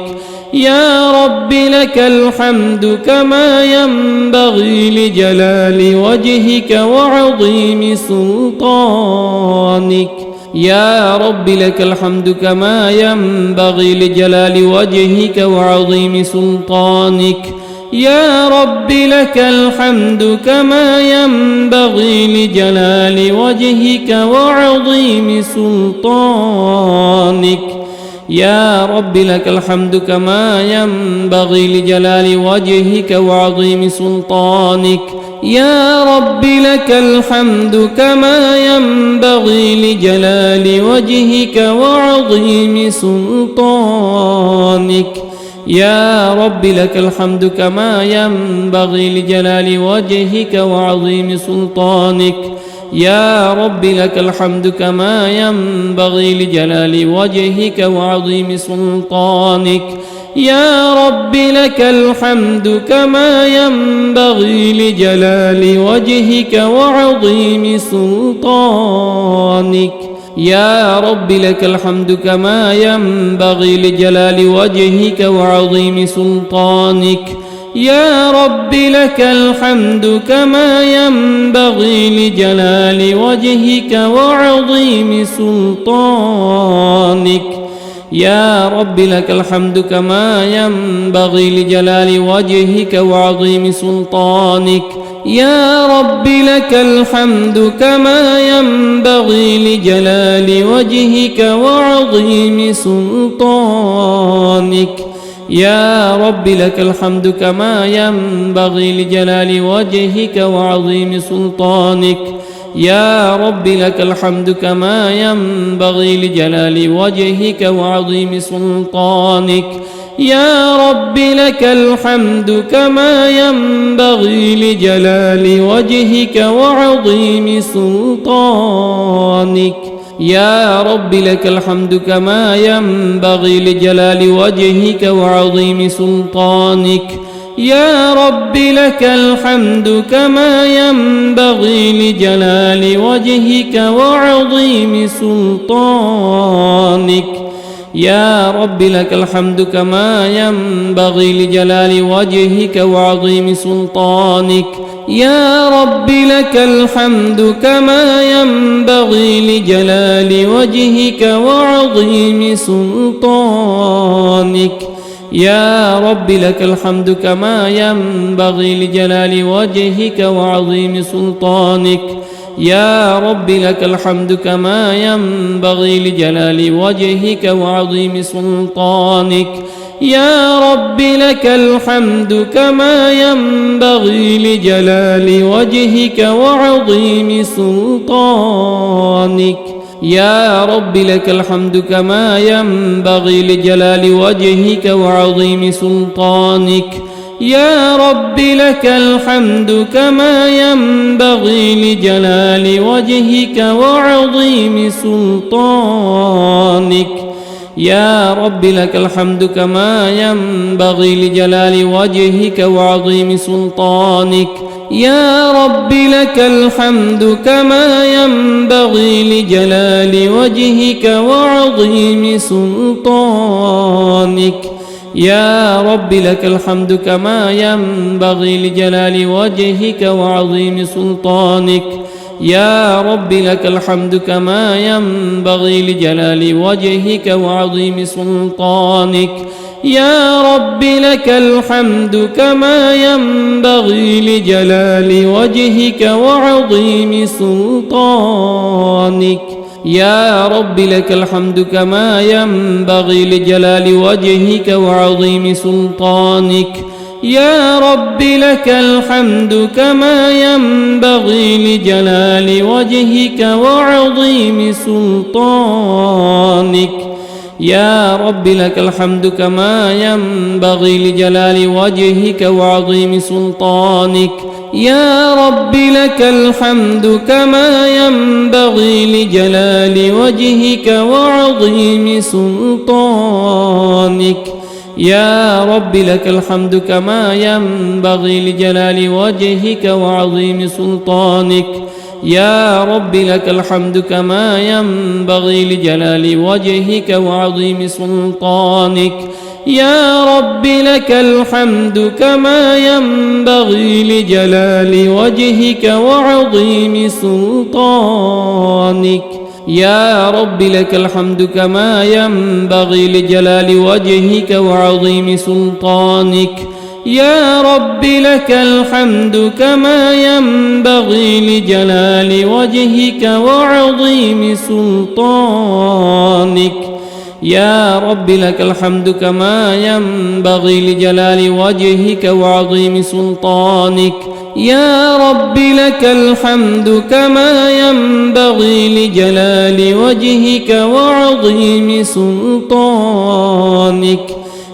يا رب لك الحمد كما ينبغي لجلال وجهك وعظيم سلطانك يا رب لك الحمد كما ينبغي لجلال وجهك وعظيم سلطانك يا رب لك الحمد كما ينبغي لجلال وجهك وعظيم سلطانك يا رب لك الحمد كما ينبغي لجلال وجهك وعظيم سلطانك يا رب لك الحمد كما ينبغي لجلال وجهك وعظيم سلطانك يا رب لك الحمد كما ينبغي لجلال وجهك وعظيم سلطانك يا رب لك الحمد كما ينبغي لجلال وجهك وعظيم سلطانك يا رب لك الحمد كما ينبغي لجلال وجهك وعظيم سلطانك يا رب لك الحمد كما ينبغي لجلال وجهك وعظيم سلطانك يا رب لك الحمد كما ينبغي لجلال وجهك وعظيم سلطانك يا رب لك الحمد كما ينبغي لجلال وجهك وعظيم سلطانك يا رب لك الحمد كما ينبغي لجلال وجهك وعظيم سلطانك يا رب لك الحمد كما ينبغي لجلال وجهك وعظيم سلطانك يا رب لك الحمد كما ينبغي لجلال وجهك وعظيم سلطانك يا رب لك الحمد كما ينبغي لجلال وجهك وعظيم سلطانك يا رب لك الحمد كما ينبغي لجلال وجهك وعظيم سلطانك يا رب لك الحمد كما ينبغي لجلال وجهك وعظيم سلطانك يا رب لك الحمد كما ينبغي لجلال وجهك وعظيم سلطانك يا رب لك الحمد كما ينبغي لجلال وجهك وعظيم سلطانك يا رب لك الحمد كما ينبغي لجلال وجهك وعظيم سلطانك يا رب لك الحمد كما ينبغي لجلال وجهك وعظيم سلطانك يا رب لك الحمد كما ينبغي لجلال وجهك وعظيم سلطانك يا رب لك الحمد كما ينبغي لجلال وجهك وعظيم سلطانك يا رب لك الحمد كما ينبغي لجلال وجهك وعظيم سلطانك يا رب لك الحمد كما ينبغي لجلال وجهك وعظيم سلطانك يا رب لك الحمد كما ينبغي لجلال وجهك وعظيم سلطانك يا رب لك الحمد كما ينبغي لجلال وجهك وعظيم سلطانك يا رب لك الحمد كما ينبغي لجلال وجهك وعظيم سلطانك يا رب لك الحمد كما ينبغي لجلال وجهك وعظيم سلطانك يا رب لك الحمد كما ينبغي لجلال وجهك وعظيم سلطانك يا رب لك الحمد كما ينبغي لجلال وجهك وعظيم سلطانك يا رب لك الحمد كما ينبغي لجلال وجهك وعظيم سلطانك يا رب لك الحمد كما ينبغي لجلال وجهك وعظيم سلطانك يا رب لك الحمد كما ينبغي لجلال وجهك وعظيم سلطانك يا رب لك الحمد كما ينبغي لجلال وجهك وعظيم سلطانك يا رب لك الحمد كما ينبغي لجلال وجهك وعظيم سلطانك يا رب لك الحمد كما ينبغي لجلال وجهك وعظيم سلطانك يا رب لك الحمد كما ينبغي لجلال وجهك وعظيم سلطانك يا رب لك الحمد كما ينبغي لجلال وجهك وعظيم سلطانك يا رب لك الحمد كما ينبغي لجلال وجهك وعظيم سلطانك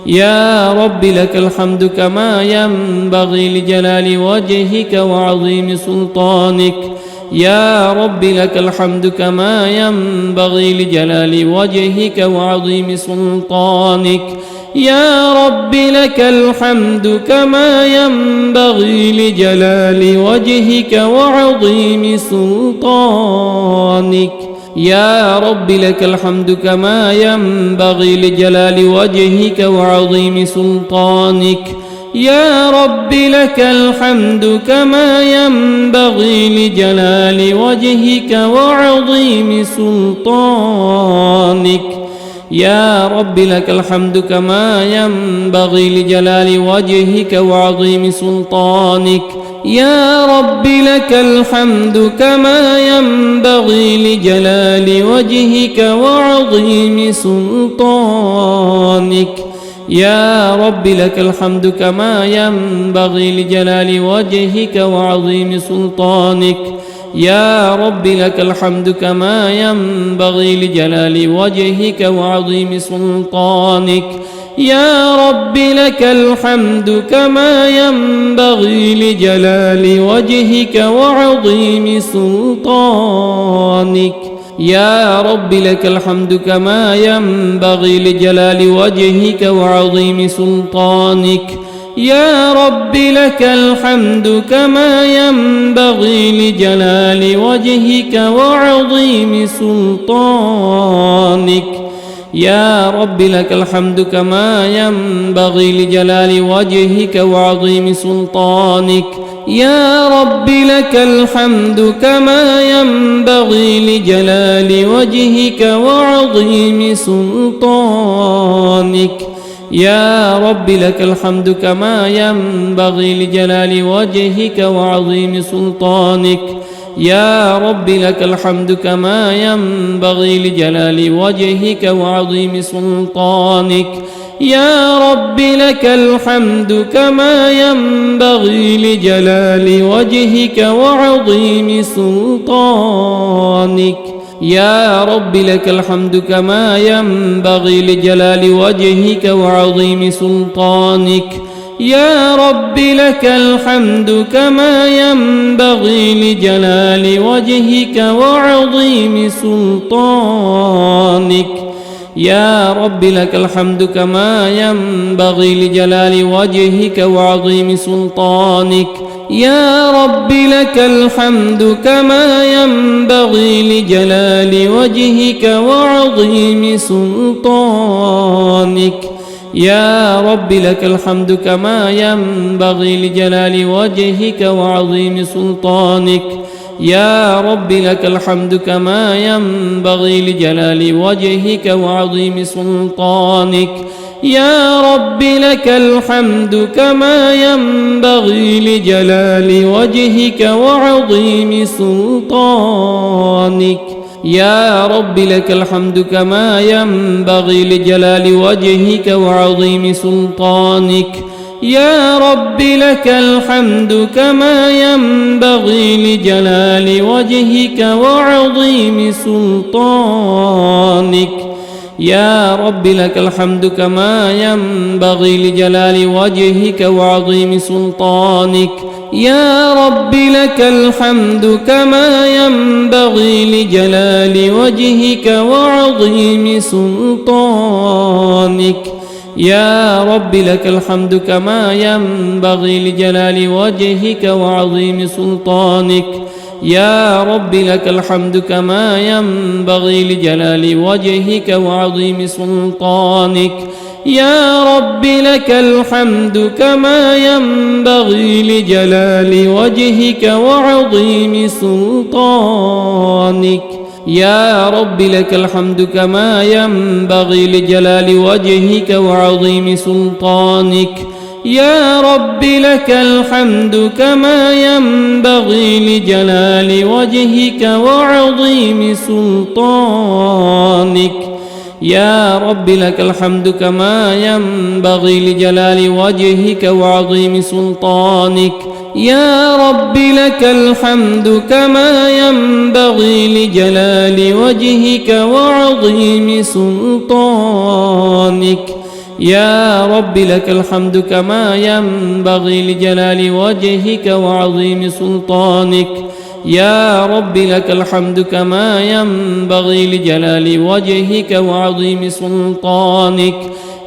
يا رب لك الحمد كما ينبغي لجلال وجهك وعظيم سلطانك يا رب لك الحمد كما ينبغي لجلال وجهك وعظيم سلطانك يا رب لك الحمد كما ينبغي لجلال وجهك وعظيم سلطانك يا رب لك الحمد كما ينبغي لجلال وجهك وعظيم سلطانك يا رب لك الحمد كما ينبغي لجلال وجهك وعظيم سلطانك يا رب لك الحمد كما ينبغي لجلال وجهك وعظيم سلطانك يا رب لك الحمد كما ينبغي لجلال وجهك وعظيم سلطانك يا رب لك الحمد كما ينبغي لجلال وجهك وعظيم سلطانك يا رب لك الحمد كما ينبغي لجلال وجهك وعظيم سلطانك يا رب لك الحمد كما ينبغي لجلال وجهك وعظيم سلطانك يا رب لك الحمد كما ينبغي لجلال وجهك وعظيم سلطانك يا رب لك الحمد كما ينبغي لجلال وجهك وعظيم سلطانك يا رب لك الحمد كما ينبغي لجلال وجهك وعظيم سلطانك يا رب لك الحمد كما ينبغي لجلال وجهك وعظيم سلطانك يا رب لك الحمد كما ينبغي لجلال وجهك وعظيم سلطانك يا رب لك الحمد كما ينبغي لجلال وجهك وعظيم سلطانك يا رب لك الحمد كما ينبغي لجلال وجهك وعظيم سلطانك يا رب لك الحمد كما ينبغي لجلال وجهك وعظيم سلطانك يا رب لك الحمد كما ينبغي لجلال وجهك وعظيم سلطانك يا رب لك الحمد كما ينبغي لجلال وجهك وعظيم سلطانك يا رب لك الحمد كما ينبغي لجلال وجهك وعظيم سلطانك يا رب لك الحمد كما ينبغي لجلال وجهك وعظيم سلطانك يا رب لك الحمد كما ينبغي لجلال وجهك وعظيم سلطانك يا رب لك الحمد كما ينبغي لجلال وجهك وعظيم سلطانك يا رب لك الحمد كما ينبغي لجلال وجهك وعظيم سلطانك يا رب لك الحمد كما ينبغي لجلال وجهك وعظيم سلطانك يا رب لك الحمد كما ينبغي لجلال وجهك وعظيم سلطانك يا رب لك الحمد كما ينبغي لجلال وجهك وعظيم سلطانك يا رب لك الحمد كما ينبغي لجلال وجهك وعظيم سلطانك يا رب لك الحمد كما ينبغي لجلال وجهك وعظيم سلطانك يا رب لك الحمد كما ينبغي لجلال وجهك وعظيم سلطانك يا رب لك الحمد كما ينبغي لجلال وجهك وعظيم سلطانك يا رب لك الحمد كما ينبغي لجلال وجهك وعظيم سلطانك يا رب لك الحمد كما ينبغي لجلال وجهك وعظيم سلطانك يا رب لك الحمد كما ينبغي لجلال وجهك وعظيم سلطانك يا رب لك الحمد كما ينبغي لجلال وجهك وعظيم سلطانك يا رب لك الحمد كما ينبغي لجلال وجهك وعظيم سلطانك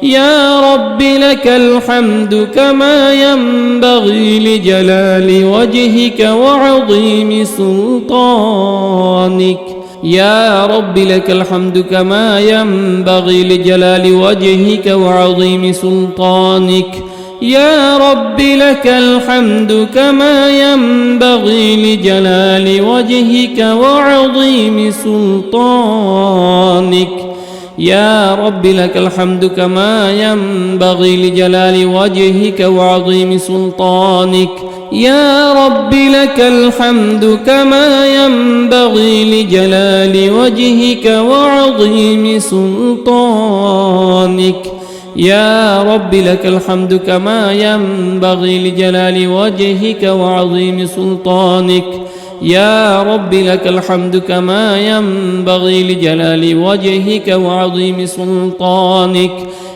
يا رب لك الحمد كما ينبغي لجلال وجهك وعظيم سلطانك يا رب لك الحمد كما ينبغي لجلال وجهك وعظيم سلطانك يا رب لك الحمد كما ينبغي لجلال وجهك وعظيم سلطانك يا رب لك الحمد كما ينبغي لجلال وجهك وعظيم سلطانك يا رب لك الحمد كما ينبغي لجلال وجهك وعظيم سلطانك يا رب لك الحمد كما ينبغي لجلال وجهك وعظيم سلطانك يا رب لك الحمد كما ينبغي لجلال وجهك وعظيم سلطانك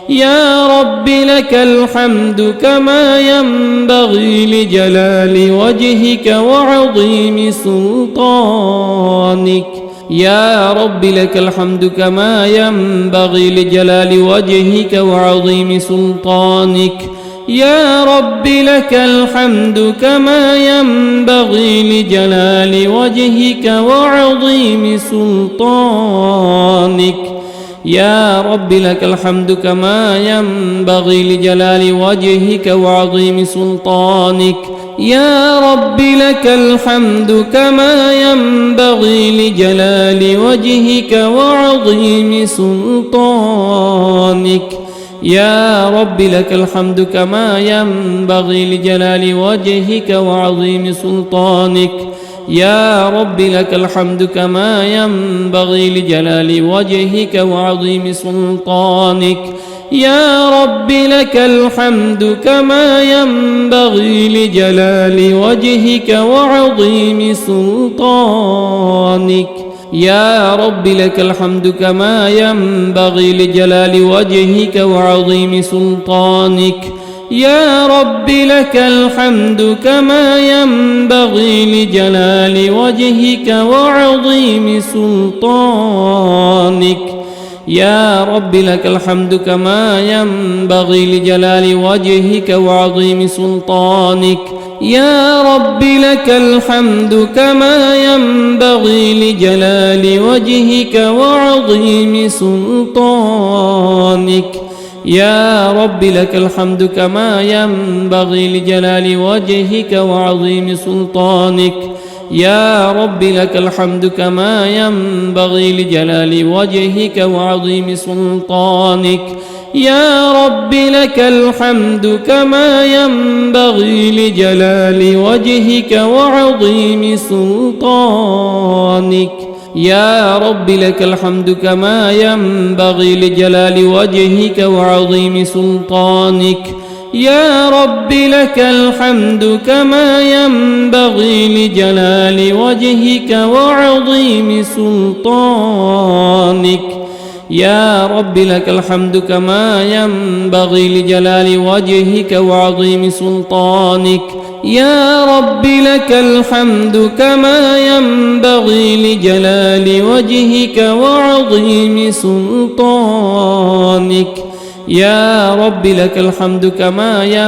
يا رب لك الحمد كما ينبغي لجلال وجهك وعظيم سلطانك يا رب لك الحمد كما ينبغي لجلال وجهك وعظيم سلطانك يا رب لك الحمد كما ينبغي لجلال وجهك وعظيم سلطانك يا رب لك الحمد كما ينبغي لجلال وجهك وعظيم سلطانك يا رب لك الحمد كما ينبغي لجلال وجهك وعظيم سلطانك يا رب لك الحمد كما ينبغي لجلال وجهك وعظيم سلطانك يا رب لك الحمد كما ينبغي لجلال وجهك وعظيم سلطانك يا رب لك الحمد كما ينبغي لجلال وجهك وعظيم سلطانك يا رب لك الحمد كما ينبغي لجلال وجهك وعظيم سلطانك يا رب لك الحمد كما ينبغي لجلال وجهك وعظيم سلطانك يا رب لك الحمد كما ينبغي لجلال وجهك وعظيم سلطانك يا رب لك الحمد كما ينبغي لجلال وجهك وعظيم سلطانك يا رب لك الحمد كما ينبغي لجلال وجهك وعظيم سلطانك يا رب لك الحمد كما ينبغي لجلال وجهك وعظيم سلطانك يا رب لك الحمد كما ينبغي لجلال وجهك وعظيم سلطانك يا رب لك الحمد كما ينبغي لجلال وجهك وعظيم سلطانك يا رب لك الحمد كما ينبغي لجلال وجهك وعظيم سلطانك يا رب لك الحمد كما ينبغي لجلال وجهك وعظيم سلطانك يا رب لك الحمد كما ينبغي لجلال وجهك وعظيم سلطانك يا رب لك الحمد كما ينبغي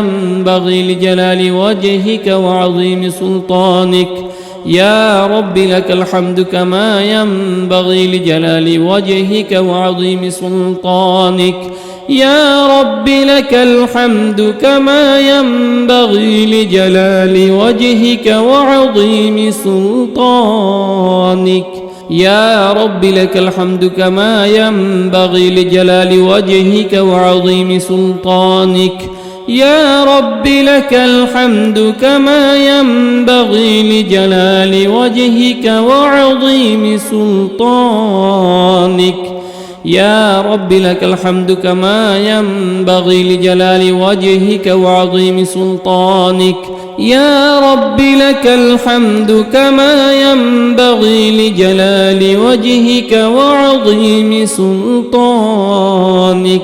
لجلال وجهك وعظيم سلطانك يا رب لك الحمد كما ينبغي لجلال وجهك وعظيم سلطانك يا رب لك الحمد كما ينبغي لجلال وجهك وعظيم سلطانك يا رب لك الحمد كما ينبغي لجلال وجهك وعظيم سلطانك يا رب لك الحمد كما ينبغي لجلال وجهك وعظيم سلطانك يا رب لك الحمد كما ينبغي لجلال وجهك وعظيم سلطانك يا رب لك الحمد كما ينبغي لجلال وجهك وعظيم سلطانك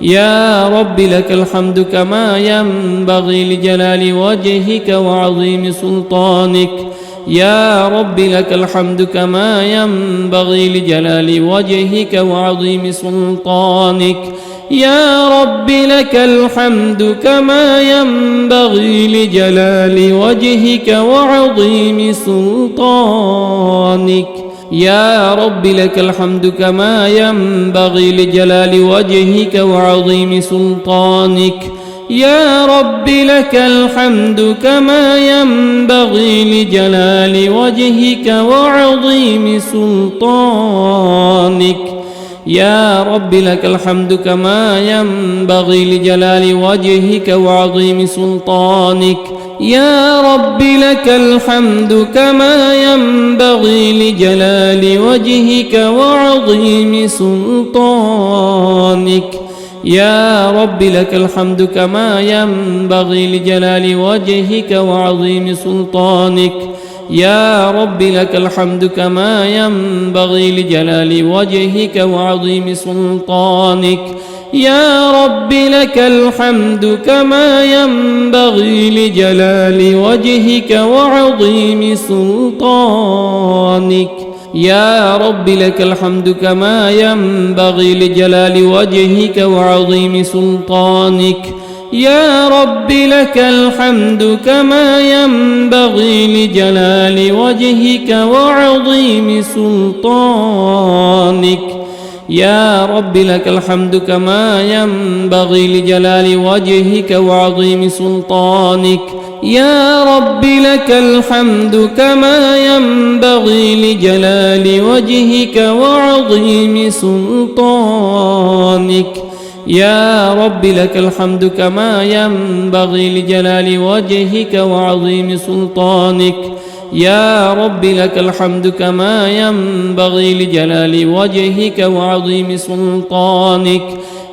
يا رب لك الحمد كما ينبغي لجلال وجهك وعظيم سلطانك يا رب لك الحمد كما ينبغي لجلال وجهك وعظيم سلطانك يا رب لك الحمد كما ينبغي لجلال وجهك وعظيم سلطانك يا رب لك الحمد كما ينبغي لجلال وجهك وعظيم سلطانك يا رب لك الحمد كما ينبغي لجلال وجهك وعظيم سلطانك يا رب لك الحمد كما ينبغي لجلال وجهك وعظيم سلطانك يا رب لك الحمد كما ينبغي لجلال وجهك وعظيم سلطانك يا رب لك الحمد كما ينبغي لجلال وجهك وعظيم سلطانك يا رب لك الحمد كما ينبغي لجلال وجهك وعظيم سلطانك يا رب لك الحمد كما ينبغي لجلال وجهك وعظيم سلطانك يا رب لك الحمد كما ينبغي لجلال وجهك وعظيم سلطانك يا رب لك الحمد كما ينبغي لجلال وجهك وعظيم سلطانك يا رب لك الحمد كما ينبغي لجلال وجهك وعظيم سلطانك يا رب لك الحمد كما ينبغي لجلال وجهك وعظيم سلطانك يا رب لك الحمد كما ينبغي لجلال وجهك وعظيم سلطانك يا رب لك الحمد كما ينبغي لجلال وجهك وعظيم سلطانك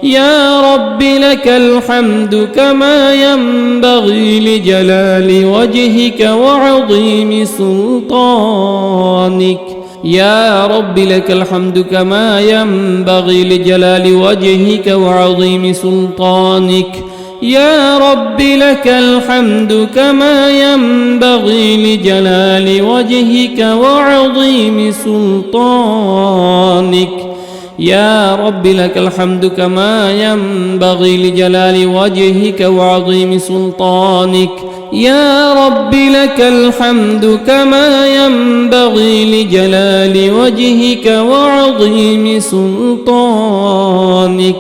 يا رب لك الحمد كما ينبغي لجلال وجهك وعظيم سلطانك يا رب لك الحمد كما ينبغي لجلال وجهك وعظيم سلطانك يا رب لك الحمد كما ينبغي لجلال وجهك وعظيم سلطانك يا رب لك الحمد كما ينبغي لجلال وجهك وعظيم سلطانك يا رب لك الحمد كما ينبغي لجلال وجهك وعظيم سلطانك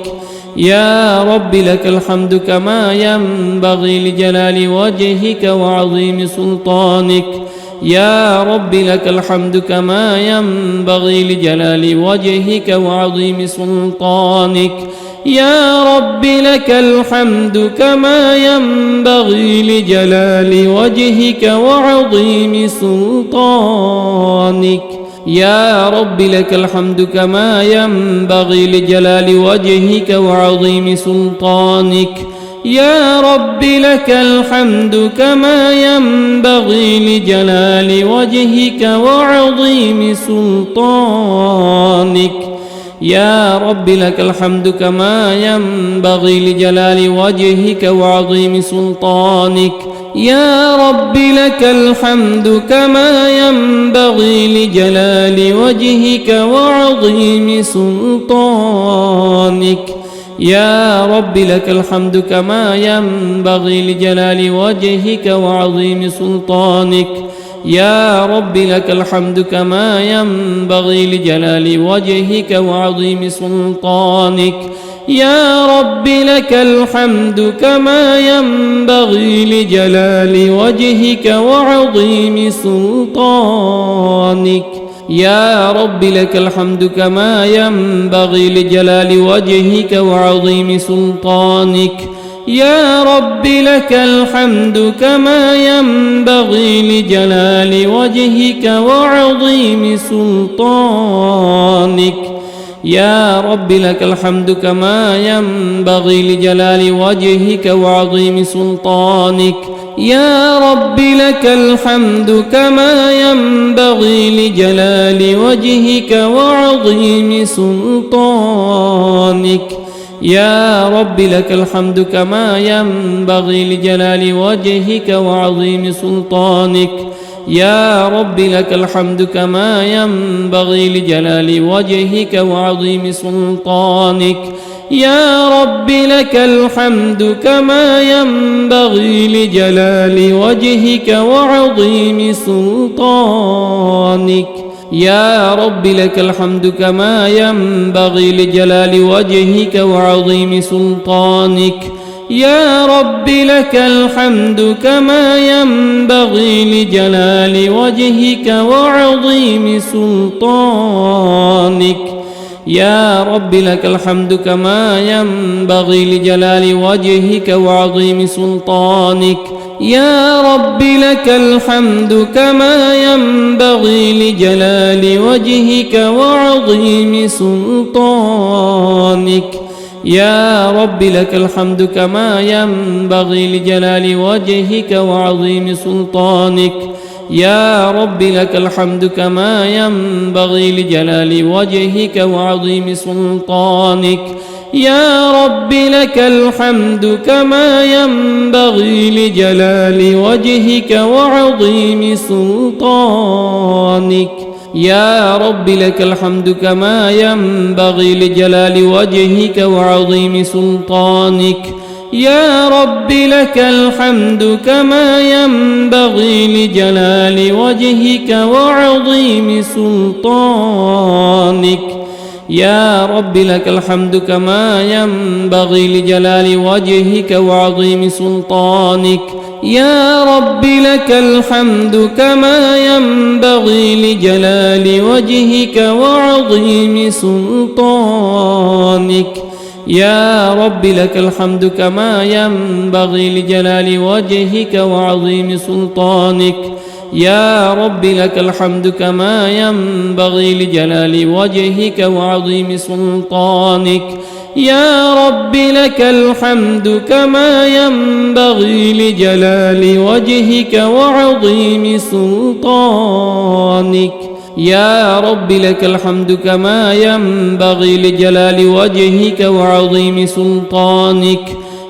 يا رب لك الحمد كما ينبغي لجلال وجهك وعظيم سلطانك يا رب لك الحمد كما ينبغي لجلال وجهك وعظيم سلطانك يا رب لك الحمد كما ينبغي لجلال وجهك وعظيم سلطانك يا رب لك الحمد كما ينبغي لجلال وجهك وعظيم سلطانك يا رب لك الحمد كما ينبغي لجلال وجهك وعظيم سلطانك يا رب لك الحمد كما ينبغي لجلال وجهك وعظيم سلطانك يا رب لك الحمد كما ينبغي لجلال وجهك وعظيم سلطانك يا رب لك الحمد كما ينبغي لجلال وجهك وعظيم سلطانك يا رب لك الحمد كما ينبغي لجلال وجهك وعظيم سلطانك يا رب لك الحمد كما ينبغي لجلال وجهك وعظيم سلطانك يا رب لك الحمد كما ينبغي لجلال وجهك وعظيم سلطانك يا رب لك الحمد كما ينبغي لجلال وجهك وعظيم سلطانك يا رب لك الحمد كما ينبغي لجلال وجهك وعظيم سلطانك يا رب لك الحمد كما ينبغي لجلال وجهك وعظيم سلطانك يا رب لك الحمد كما ينبغي لجلال وجهك وعظيم سلطانك يا رب لك الحمد كما ينبغي لجلال وجهك وعظيم سلطانك يا رب لك الحمد كما ينبغي لجلال وجهك وعظيم سلطانك يا رب لك الحمد كما ينبغي لجلال وجهك وعظيم سلطانك يا رب لك الحمد كما ينبغي لجلال وجهك وعظيم سلطانك يا رب لك الحمد كما ينبغي لجلال وجهك وعظيم سلطانك يا رب لك الحمد كما ينبغي لجلال وجهك وعظيم سلطانك يا رب لك الحمد كما ينبغي لجلال وجهك وعظيم سلطانك يا رب لك الحمد كما ينبغي لجلال وجهك وعظيم سلطانك يا رب لك الحمد كما ينبغي لجلال وجهك وعظيم سلطانك يا رب لك الحمد كما ينبغي لجلال وجهك وعظيم سلطانك يا رب لك الحمد كما ينبغي لجلال وجهك وعظيم سلطانك يا رب لك الحمد كما ينبغي لجلال وجهك وعظيم سلطانك يا رب لك الحمد كما ينبغي لجلال وجهك وعظيم سلطانك يا رب لك الحمد كما ينبغي لجلال وجهك وعظيم سلطانك يا رب لك الحمد كما ينبغي لجلال وجهك وعظيم سلطانك يا رب لك الحمد كما ينبغي لجلال وجهك وعظيم سلطانك يا رب لك الحمد كما ينبغي لجلال وجهك وعظيم سلطانك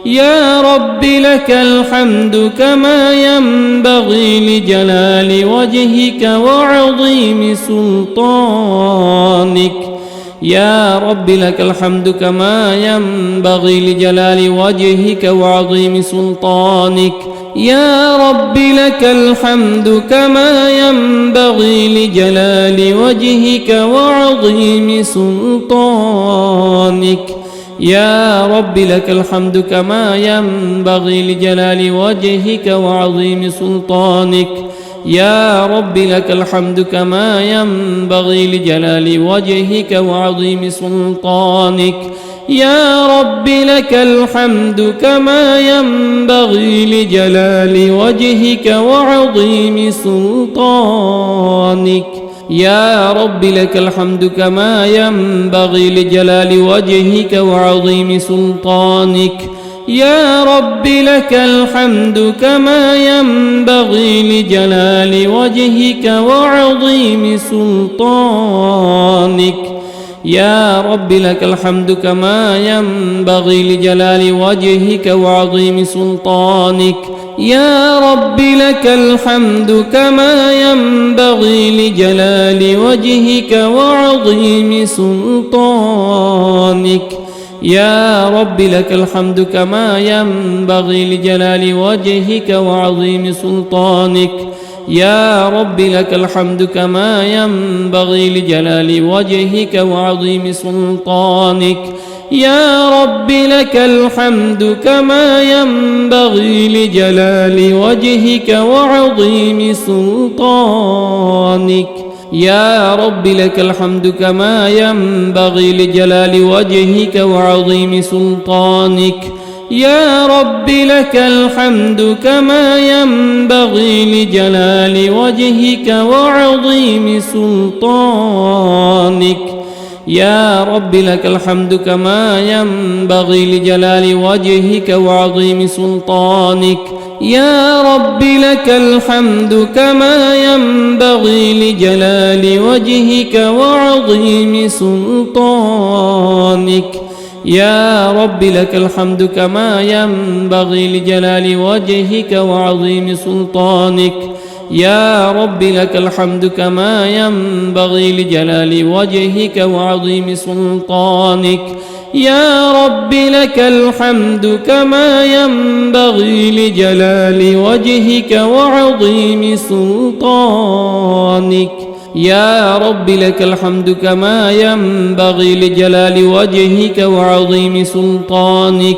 يا رب لك الحمد كما ينبغي لجلال وجهك وعظيم سلطانك يا رب لك الحمد كما ينبغي لجلال وجهك وعظيم سلطانك يا رب لك الحمد كما ينبغي لجلال وجهك وعظيم سلطانك يا رب لك الحمد كما ينبغي لجلال وجهك وعظيم سلطانك يا رب لك الحمد كما ينبغي لجلال وجهك وعظيم سلطانك يا رب لك الحمد كما ينبغي لجلال وجهك وعظيم سلطانك يا رب لك الحمد كما ينبغي لجلال وجهك وعظيم سلطانك يا رب لك الحمد كما ينبغي لجلال وجهك وعظيم سلطانك يا رب لك الحمد كما ينبغي لجلال وجهك وعظيم سلطانك يا رب لك الحمد كما ينبغي لجلال وجهك وعظيم سلطانك يا رب لك الحمد كما ينبغي لجلال وجهك وعظيم سلطانك يا رب لك الحمد كما ينبغي لجلال وجهك وعظيم سلطانك يا رب لك الحمد كما ينبغي لجلال وجهك وعظيم سلطانك يا رب لك الحمد كما ينبغي لجلال وجهك وعظيم سلطانك يا رب لك الحمد كما ينبغي لجلال وجهك وعظيم سلطانك يا رب لك الحمد كما ينبغي لجلال وجهك وعظيم سلطانك يا رب لك الحمد كما ينبغي لجلال وجهك وعظيم سلطانك يا رب لك الحمد كما ينبغي لجلال وجهك وعظيم سلطانك يا رب لك الحمد كما ينبغي لجلال وجهك وعظيم سلطانك يا رب لك الحمد كما ينبغي لجلال وجهك وعظيم سلطانك يا رب لك الحمد كما ينبغي لجلال وجهك وعظيم سلطانك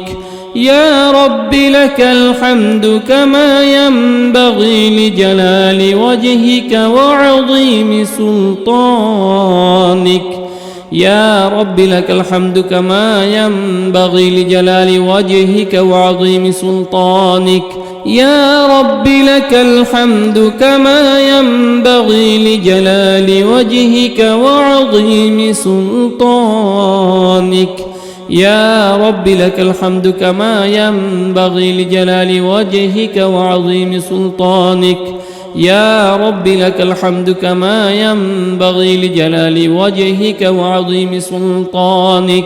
يا رب لك الحمد كما ينبغي لجلال وجهك وعظيم سلطانك يا رب لك الحمد كما ينبغي لجلال وجهك وعظيم سلطانك يا رب لك الحمد كما ينبغي لجلال وجهك وعظيم سلطانك يا رب لك الحمد كما ينبغي لجلال وجهك وعظيم سلطانك يا رب لك الحمد كما ينبغي لجلال وجهك وعظيم سلطانك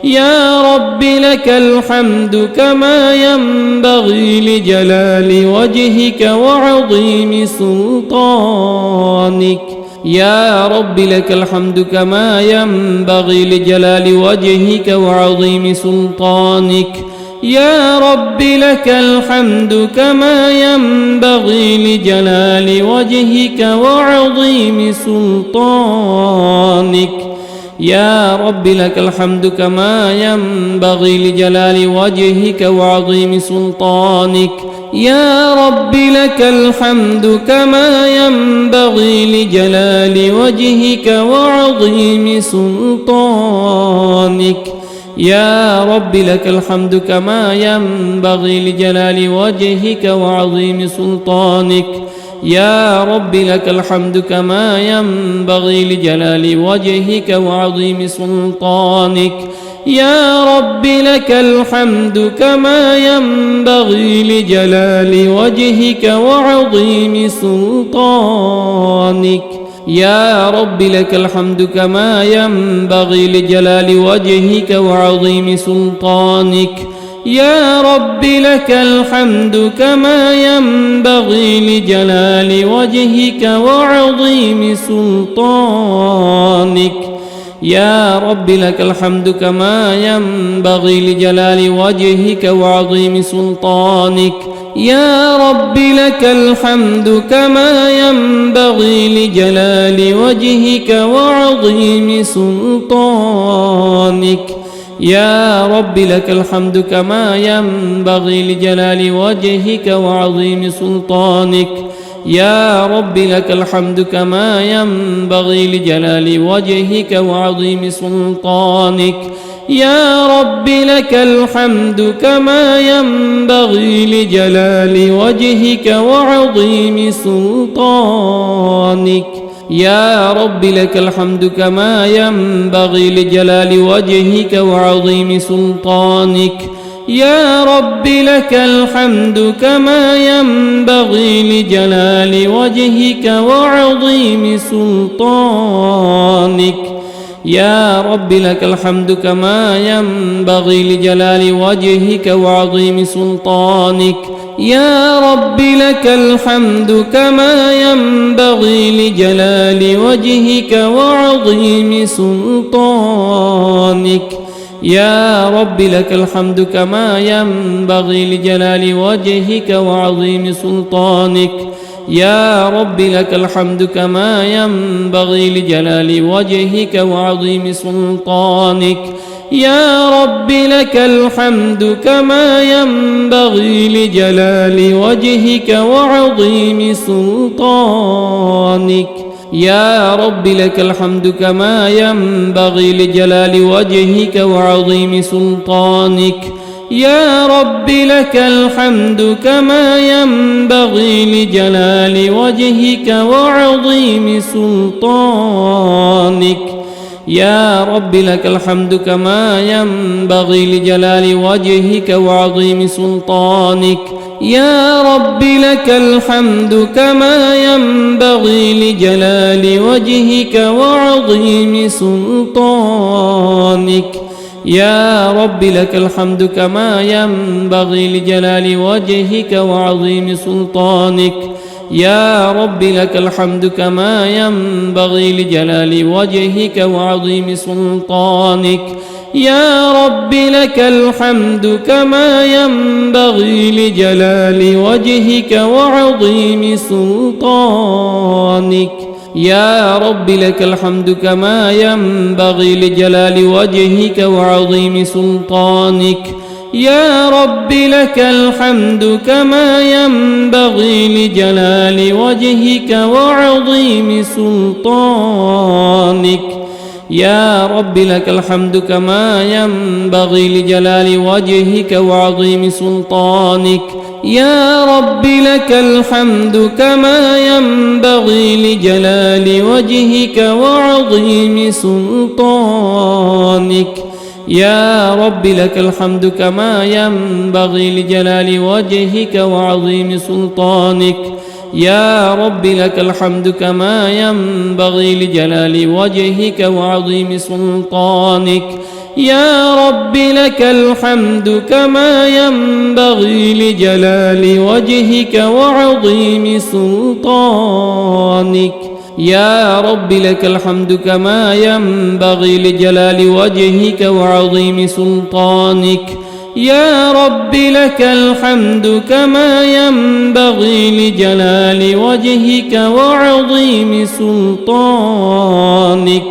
يا رب لك الحمد كما ينبغي لجلال وجهك وعظيم سلطانك يا رب لك الحمد كما ينبغي لجلال وجهك وعظيم سلطانك يا رب لك الحمد كما ينبغي لجلال وجهك وعظيم سلطانك يا رب لك الحمد كما ينبغي لجلال وجهك وعظيم سلطانك يا رب لك الحمد كما ينبغي لجلال وجهك وعظيم سلطانك يا رب لك الحمد كما ينبغي لجلال وجهك وعظيم سلطانك يا رب لك الحمد كما ينبغي لجلال وجهك وعظيم سلطانك يا رب لك الحمد كما ينبغي لجلال وجهك وعظيم سلطانك يا رب لك الحمد كما ينبغي لجلال وجهك وعظيم سلطانك يا رب لك الحمد كما ينبغي لجلال وجهك وعظيم سلطانك يا رب لك الحمد كما ينبغي لجلال وجهك وعظيم سلطانك يا رب لك الحمد كما ينبغي لجلال وجهك وعظيم سلطانك يا رب لك الحمد كما ينبغي لجلال وجهك وعظيم سلطانك يا رب لك الحمد كما ينبغي لجلال وجهك وعظيم سلطانك يا رب لك الحمد كما ينبغي لجلال وجهك وعظيم سلطانك يا رب لك الحمد كما ينبغي لجلال وجهك وعظيم سلطانك يا رب لك الحمد كما ينبغي لجلال وجهك وعظيم سلطانك يا رب لك الحمد كما ينبغي لجلال وجهك وعظيم سلطانك يا رب لك الحمد كما ينبغي لجلال وجهك وعظيم سلطانك يا رب لك الحمد كما ينبغي لجلال وجهك وعظيم سلطانك يا رب لك الحمد كما ينبغي لجلال وجهك وعظيم سلطانك يا رب لك الحمد كما ينبغي لجلال وجهك وعظيم سلطانك يا رب لك الحمد كما ينبغي لجلال وجهك وعظيم سلطانك يا رب لك الحمد كما ينبغي لجلال وجهك وعظيم سلطانك يا رب لك الحمد كما ينبغي لجلال وجهك وعظيم سلطانك يا رب لك الحمد كما ينبغي لجلال وجهك وعظيم سلطانك يا رب لك الحمد كما ينبغي لجلال وجهك وعظيم سلطانك يا رب لك الحمد كما ينبغي لجلال وجهك وعظيم سلطانك يا رب لك الحمد كما ينبغي لجلال وجهك وعظيم سلطانك يا رب لك الحمد كما ينبغي لجلال وجهك وعظيم سلطانك يا رب لك الحمد كما ينبغي لجلال وجهك وعظيم سلطانك يا رب لك الحمد كما ينبغي لجلال وجهك وعظيم سلطانك يا رب لك الحمد كما ينبغي لجلال وجهك وعظيم سلطانك يا رب لك الحمد كما ينبغي لجلال وجهك وعظيم سلطانك يا رب لك الحمد كما ينبغي لجلال وجهك وعظيم سلطانك يا رب لك الحمد كما ينبغي لجلال وجهك وعظيم سلطانك يا رب لك الحمد كما ينبغي لجلال وجهك وعظيم سلطانك يا رب لك الحمد كما ينبغي لجلال وجهك وعظيم سلطانك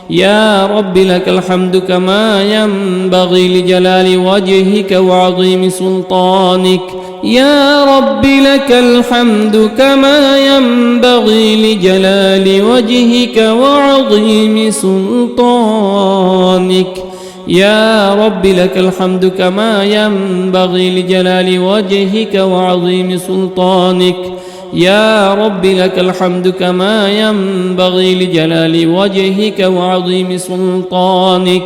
يا رب لك الحمد كما ينبغي لجلال وجهك وعظيم سلطانك يا رب لك الحمد كما ينبغي لجلال وجهك وعظيم سلطانك يا رب لك الحمد كما ينبغي لجلال وجهك وعظيم سلطانك يا رب لك الحمد كما ينبغي لجلال وجهك وعظيم سلطانك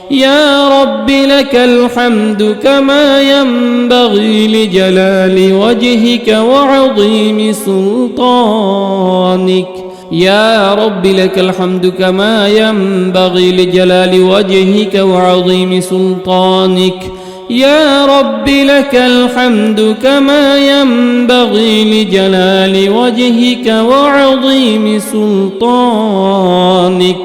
يا رب لك الحمد كما ينبغي لجلال وجهك وعظيم سلطانك يا رب لك الحمد كما ينبغي لجلال وجهك وعظيم سلطانك يا رب لك الحمد كما ينبغي لجلال وجهك وعظيم سلطانك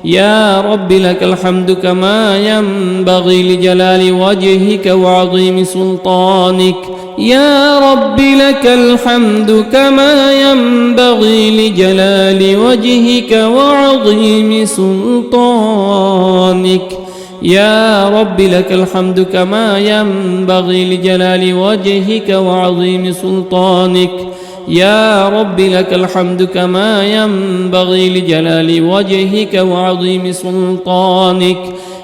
يا رب لك الحمد كما ينبغي لجلال وجهك وعظيم سلطانك يا رب لك الحمد كما ينبغي لجلال وجهك وعظيم سلطانك يا رب لك الحمد كما ينبغي لجلال وجهك وعظيم سلطانك يا رب لك الحمد كما ينبغي لجلال وجهك وعظيم سلطانك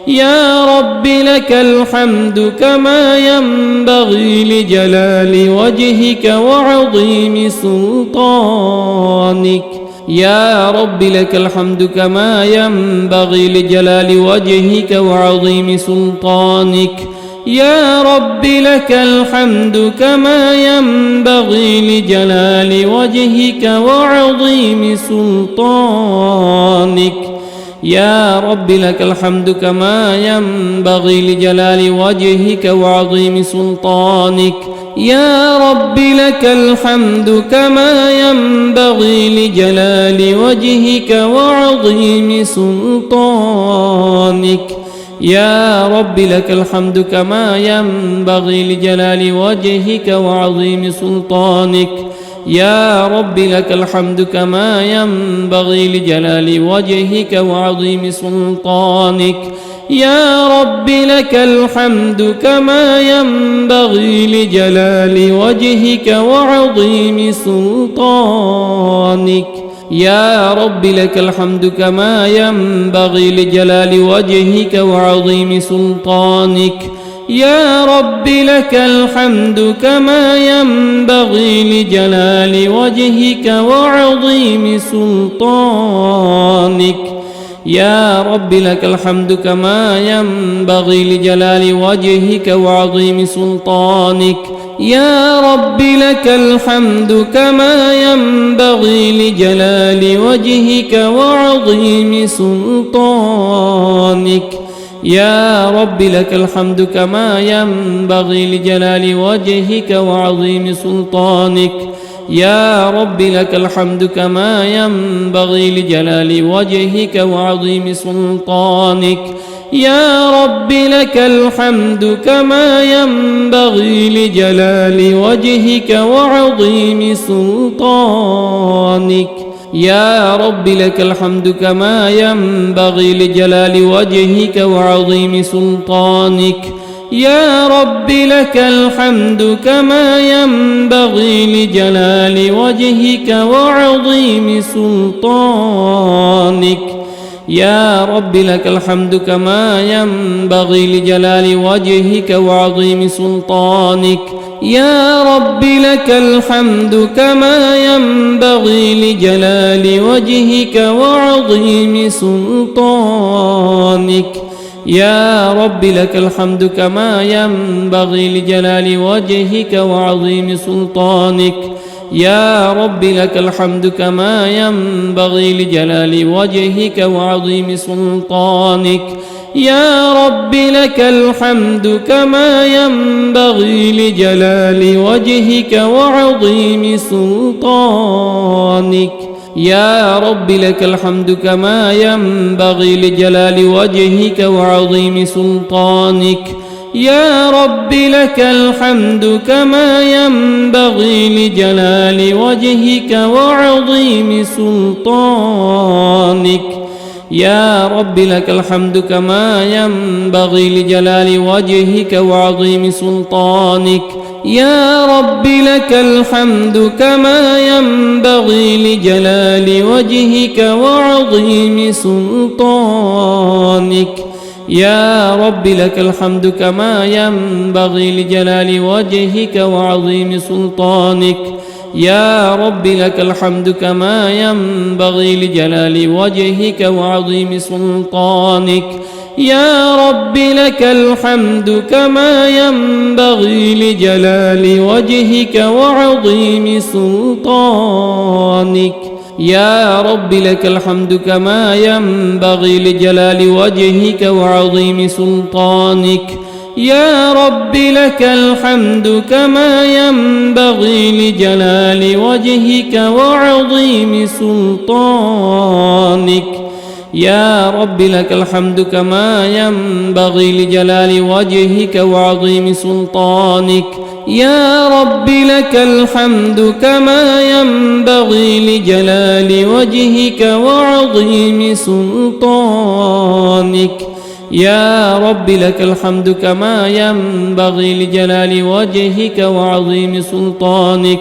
يا رب لك الحمد كما ينبغي لجلال وجهك وعظيم سلطانك يا رب لك الحمد كما ينبغي لجلال وجهك وعظيم سلطانك يا رب لك الحمد كما ينبغي لجلال وجهك وعظيم سلطانك يا رب لك الحمد كما ينبغي لجلال وجهك وعظيم سلطانك يا رب لك الحمد كما ينبغي لجلال وجهك وعظيم سلطانك يا رب لك الحمد كما ينبغي لجلال وجهك وعظيم سلطانك يا رب لك الحمد كما ينبغي لجلال وجهك وعظيم سلطانك يا رب لك الحمد كما ينبغي لجلال وجهك وعظيم سلطانك يا رب لك الحمد كما ينبغي لجلال وجهك وعظيم سلطانك يا رب لك الحمد كما ينبغي لجلال وجهك وعظيم سلطانك يا رب لك الحمد كما ينبغي لجلال وجهك وعظيم سلطانك يا رب لك الحمد كما ينبغي لجلال وجهك وعظيم سلطانك يا رب لك الحمد كما ينبغي لجلال وجهك وعظيم سلطانك يا رب لك الحمد كما ينبغي لجلال وجهك وعظيم سلطانك يا رب لك الحمد كما ينبغي لجلال وجهك وعظيم سلطانك يا رب لك الحمد كما ينبغي لجلال وجهك وعظيم سلطانك يا رب لك الحمد كما ينبغي لجلال وجهك وعظيم سلطانك يا رب لك الحمد كما ينبغي لجلال وجهك وعظيم سلطانك يا رب لك الحمد كما ينبغي لجلال وجهك وعظيم سلطانك يا رب لك الحمد كما ينبغي لجلال وجهك وعظيم سلطانك يا رب لك الحمد كما ينبغي لجلال وجهك وعظيم سلطانك يا رب لك الحمد كما ينبغي لجلال وجهك وعظيم سلطانك يا رب لك الحمد كما ينبغي لجلال وجهك وعظيم سلطانك يا رب لك الحمد كما ينبغي لجلال وجهك وعظيم سلطانك يا رب لك الحمد كما ينبغي لجلال وجهك وعظيم سلطانك يا رب لك الحمد كما ينبغي لجلال وجهك وعظيم سلطانك يا رب لك الحمد كما ينبغي لجلال وجهك وعظيم سلطانك يا رب لك الحمد كما ينبغي لجلال وجهك وعظيم سلطانك يا رب لك الحمد كما ينبغي لجلال وجهك وعظيم سلطانك يا رب لك الحمد كما ينبغي لجلال وجهك وعظيم سلطانك يا رب لك الحمد كما ينبغي لجلال وجهك وعظيم سلطانك يا رب لك الحمد كما ينبغي لجلال وجهك وعظيم سلطانك يا رب لك الحمد كما ينبغي لجلال وجهك وعظيم سلطانك يا رب لك الحمد كما ينبغي لجلال وجهك وعظيم سلطانك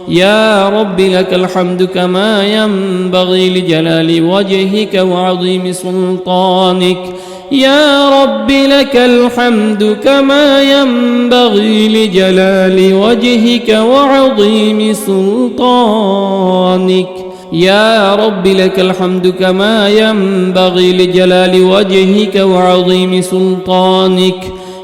يا رب لك الحمد كما ينبغي لجلال وجهك وعظيم سلطانك يا رب لك الحمد كما ينبغي لجلال وجهك وعظيم سلطانك يا رب لك الحمد كما ينبغي لجلال وجهك وعظيم سلطانك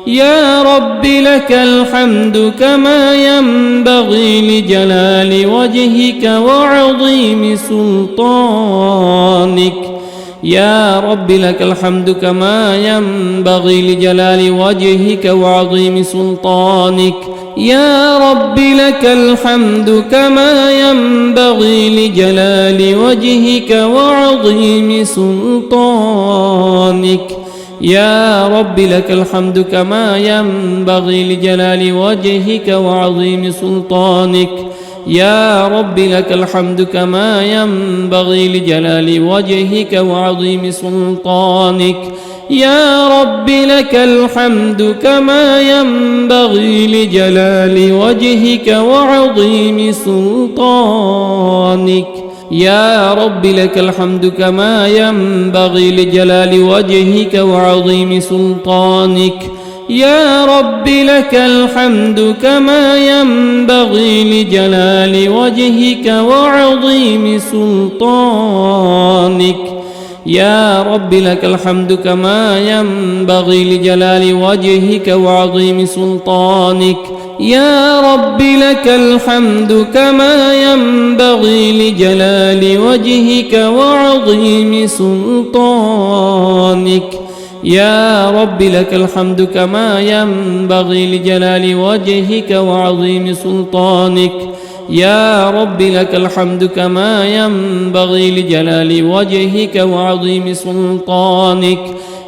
يا رب لك الحمد كما ينبغي لجلال وجهك وعظيم سلطانك يا رب لك الحمد كما ينبغي لجلال وجهك وعظيم سلطانك يا رب لك الحمد كما ينبغي لجلال وجهك وعظيم سلطانك يا رب لك الحمد كما ينبغي لجلال وجهك وعظيم سلطانك يا رب لك الحمد كما ينبغي لجلال وجهك وعظيم سلطانك يا رب لك الحمد كما ينبغي لجلال وجهك وعظيم سلطانك يا رب لك الحمد كما ينبغي لجلال وجهك وعظيم سلطانك يا رب لك الحمد كما ينبغي لجلال وجهك وعظيم سلطانك يا رب لك الحمد كما ينبغي لجلال وجهك وعظيم سلطانك يا رب لك الحمد كما ينبغي لجلال وجهك وعظيم سلطانك يا رب لك الحمد كما ينبغي لجلال وجهك وعظيم سلطانك يا رب لك الحمد كما ينبغي لجلال وجهك وعظيم سلطانك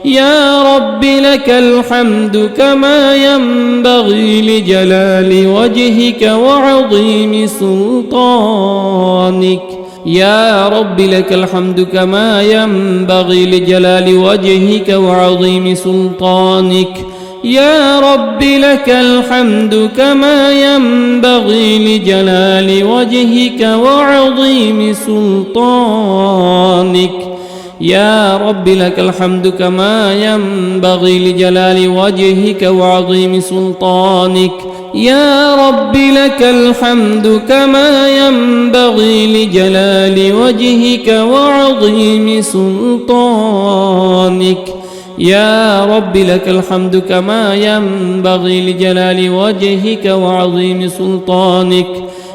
يا رب لك الحمد كما ينبغي لجلال وجهك وعظيم سلطانك يا رب لك الحمد كما ينبغي لجلال وجهك وعظيم سلطانك يا رب لك الحمد كما ينبغي لجلال وجهك وعظيم سلطانك يا رب لك الحمد كما ينبغي لجلال وجهك وعظيم سلطانك يا رب لك الحمد كما ينبغي لجلال وجهك وعظيم سلطانك يا رب لك الحمد كما ينبغي لجلال وجهك وعظيم سلطانك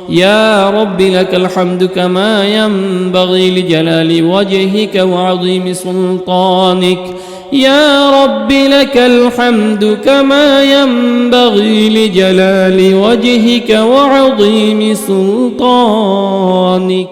يا رب لك الحمد كما ينبغي لجلال وجهك وعظيم سلطانك يا رب لك الحمد كما ينبغي لجلال وجهك وعظيم سلطانك